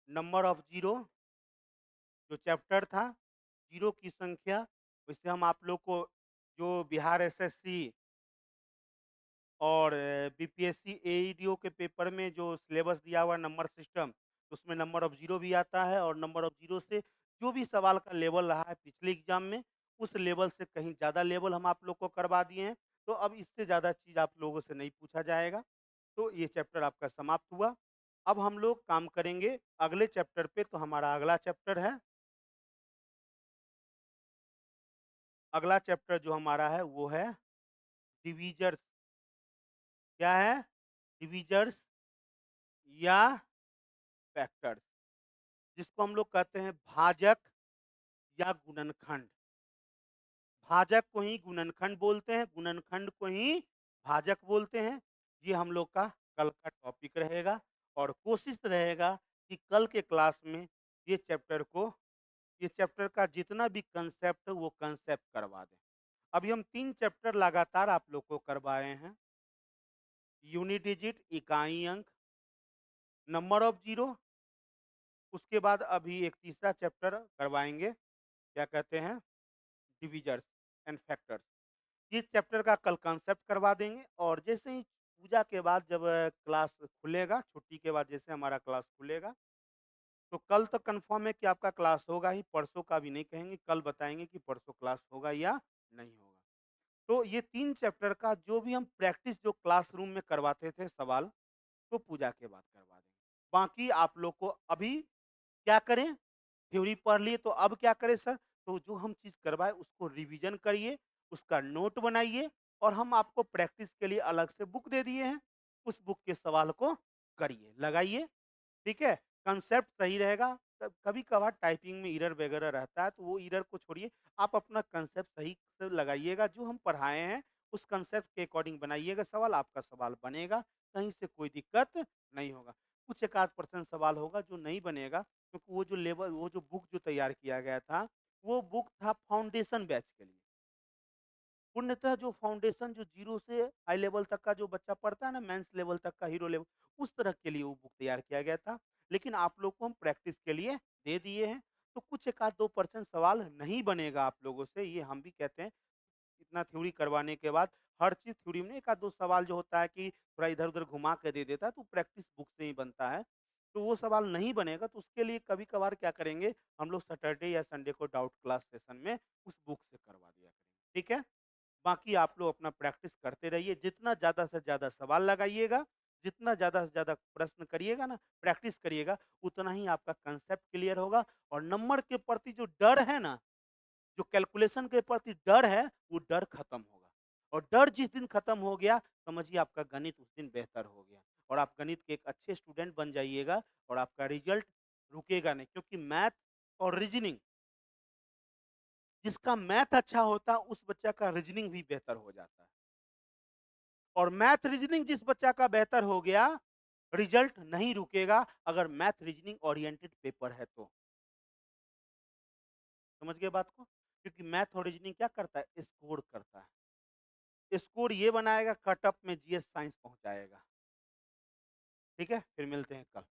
नंबर ऑफ ज़ीरो जो चैप्टर था, ज़ीरो की संख्या, वैसे हम आप लोग को जो बिहार एसएससी और बीपीएससी एईडीओ के पेपर में जो सिलेबस दिया हुआ है नंबर सिस्टम, उसमें नंबर ऑफ ज़ीरो भी आता है और नंबर ऑफ ज़ीरो से जो भी सवाल का लेवल रहा है पिछले एग्ज़ाम में, उस लेवल से कहीं ज़्यादा लेवल हम आप लोग को करवा दिए हैं। तो अब इससे ज़्यादा चीज़ आप लोगों से नहीं पूछा जाएगा। तो ये चैप्टर आपका समाप्त हुआ। अब हम लोग काम करेंगे अगले चैप्टर पे, तो हमारा अगला चैप्टर है, अगला चैप्टर जो हमारा है वो है डिविज़र्स। क्या है? डिविज़र्स या फैक्टर्स, जिसको हम लोग कहते हैं भाजक या गुणनखंड। भाजक को ही गुणनखंड बोलते हैं, गुणनखंड को ही भाजक बोलते हैं। ये हम लोग का कल का टॉपिक रहेगा और कोशिश रहेगा कि कल के क्लास में ये चैप्टर को ये चैप्टर का जितना भी कंसेप्ट है वो कंसेप्ट करवा दें। अभी हम 3 चैप्टर लगातार आप लोग को करवाए हैं। यूनिट डिजिट इकाई अंक, नंबर ऑफ ज़ीरो, उसके बाद अभी एक तीसरा चैप्टर करवाएँगे, क्या कहते हैं? डिविज़र्स एंड फैक्टर्स। ये चैप्टर का कल कॉन्सेप्ट करवा देंगे और जैसे ही पूजा के बाद जब क्लास खुलेगा, छुट्टी के बाद जैसे हमारा क्लास खुलेगा, तो कल तो कन्फर्म है कि आपका क्लास होगा ही, परसों का भी नहीं कहेंगे, कल बताएँगे कि परसों क्लास होगा या नहीं होगा। तो ये 3 चैप्टर का जो भी हम प्रैक्टिस जो क्लासरूम में करवाते थे सवाल, तो पूजा के बाद करवा देंगे। बाकी आप लोग को अभी क्या करें? थ्योरी पढ़ लिए तो अब क्या करें सर? तो जो हम चीज़ करवाए उसको रिवीजन करिए, उसका नोट बनाइए और हम आपको प्रैक्टिस के लिए अलग से बुक दे दिए हैं। उस बुक के सवाल को करिए, लगाइए, ठीक है? कांसेप्ट सही रहेगा। कभी-कभार टाइपिंग में एरर वगैरह रहता है, तो वो एरर को छोड़िए, आप अपना कांसेप्ट सही से लगाइएगा। जो हम पढ़ाए हैं, उस कांसेप्ट के अकॉर्डिंग बनाइएगा सवाल, आपका सवाल बनेगा, कहीं से कोई दिक्कत नहीं होगा। कुछ एक आध परसेंट सवाल होगा जो नहीं बनेगा, क्योंकि वो जो बुक जो तैयार किया गया था, वो बुक था फाउंडेशन बैच के लिए। पूर्णतः जो फाउंडेशन जो 0 से हाई लेवल तक का जो बच्चा पढ़ता है ना, मेंस लेवल तक का, हीरो लेवल, उस तरह के लिए वो बुक तैयार किया गया था। लेकिन आप लोग को हम प्रैक्टिस के लिए दे दिए हैं, तो कुछ एक आध 2% सवाल नहीं बनेगा आप लोगों से, ये हम भी कहते हैं। इतना थ्योरी करवाने के बाद हर चीज़ थ्योरी में 1 आध 2 सवाल जो होता है कि थोड़ा इधर-उधर घुमा के दे देता है, तो प्रैक्टिस बुक से ही बनता है। तो वो सवाल नहीं बनेगा, तो उसके लिए कभी-कभार क्या करेंगे, हम लोग सैटरडे या संडे को डाउट क्लास सेशन में उस बुक से करवा दिया करेंगे, ठीक है? बाकी आप लोग अपना प्रैक्टिस करते रहिए, जितना ज़्यादा से ज़्यादा सवाल लगाइएगा, जितना ज़्यादा से ज़्यादा प्रश्न करिएगा ना, प्रैक्टिस करिएगा, उतना ही आपका कांसेप्ट क्लियर होगा और नंबर के प्रति जो डर है ना, जो कैलकुलेशन के प्रति डर है, वो डर खत्म होगा और डर जिस दिन खत्म हो गया, समझिए आपका गणित उस दिन बेहतर हो गया और आप गणित के एक अच्छे स्टूडेंट बन जाइएगा और आपका रिजल्ट रुकेगा नहीं, क्योंकि मैथ और रीजनिंग, जिसका मैथ अच्छा होता है, उस बच्चा का रीजनिंग भी बेहतर हो जाता है और मैथ रीजनिंग जिस बच्चा का बेहतर हो गया, रिजल्ट नहीं रुकेगा अगर मैथ रीजनिंग ओरिएंटेड पेपर है तो। समझ गए बात को? क्योंकि मैथ और रीजनिंग क्या करता है? स्कोर करता है। स्कोर ये बनाएगा, कट ऑफ में जीएस साइंस पहुँचाएगा। ठीक है? फिर मिलते हैं कल।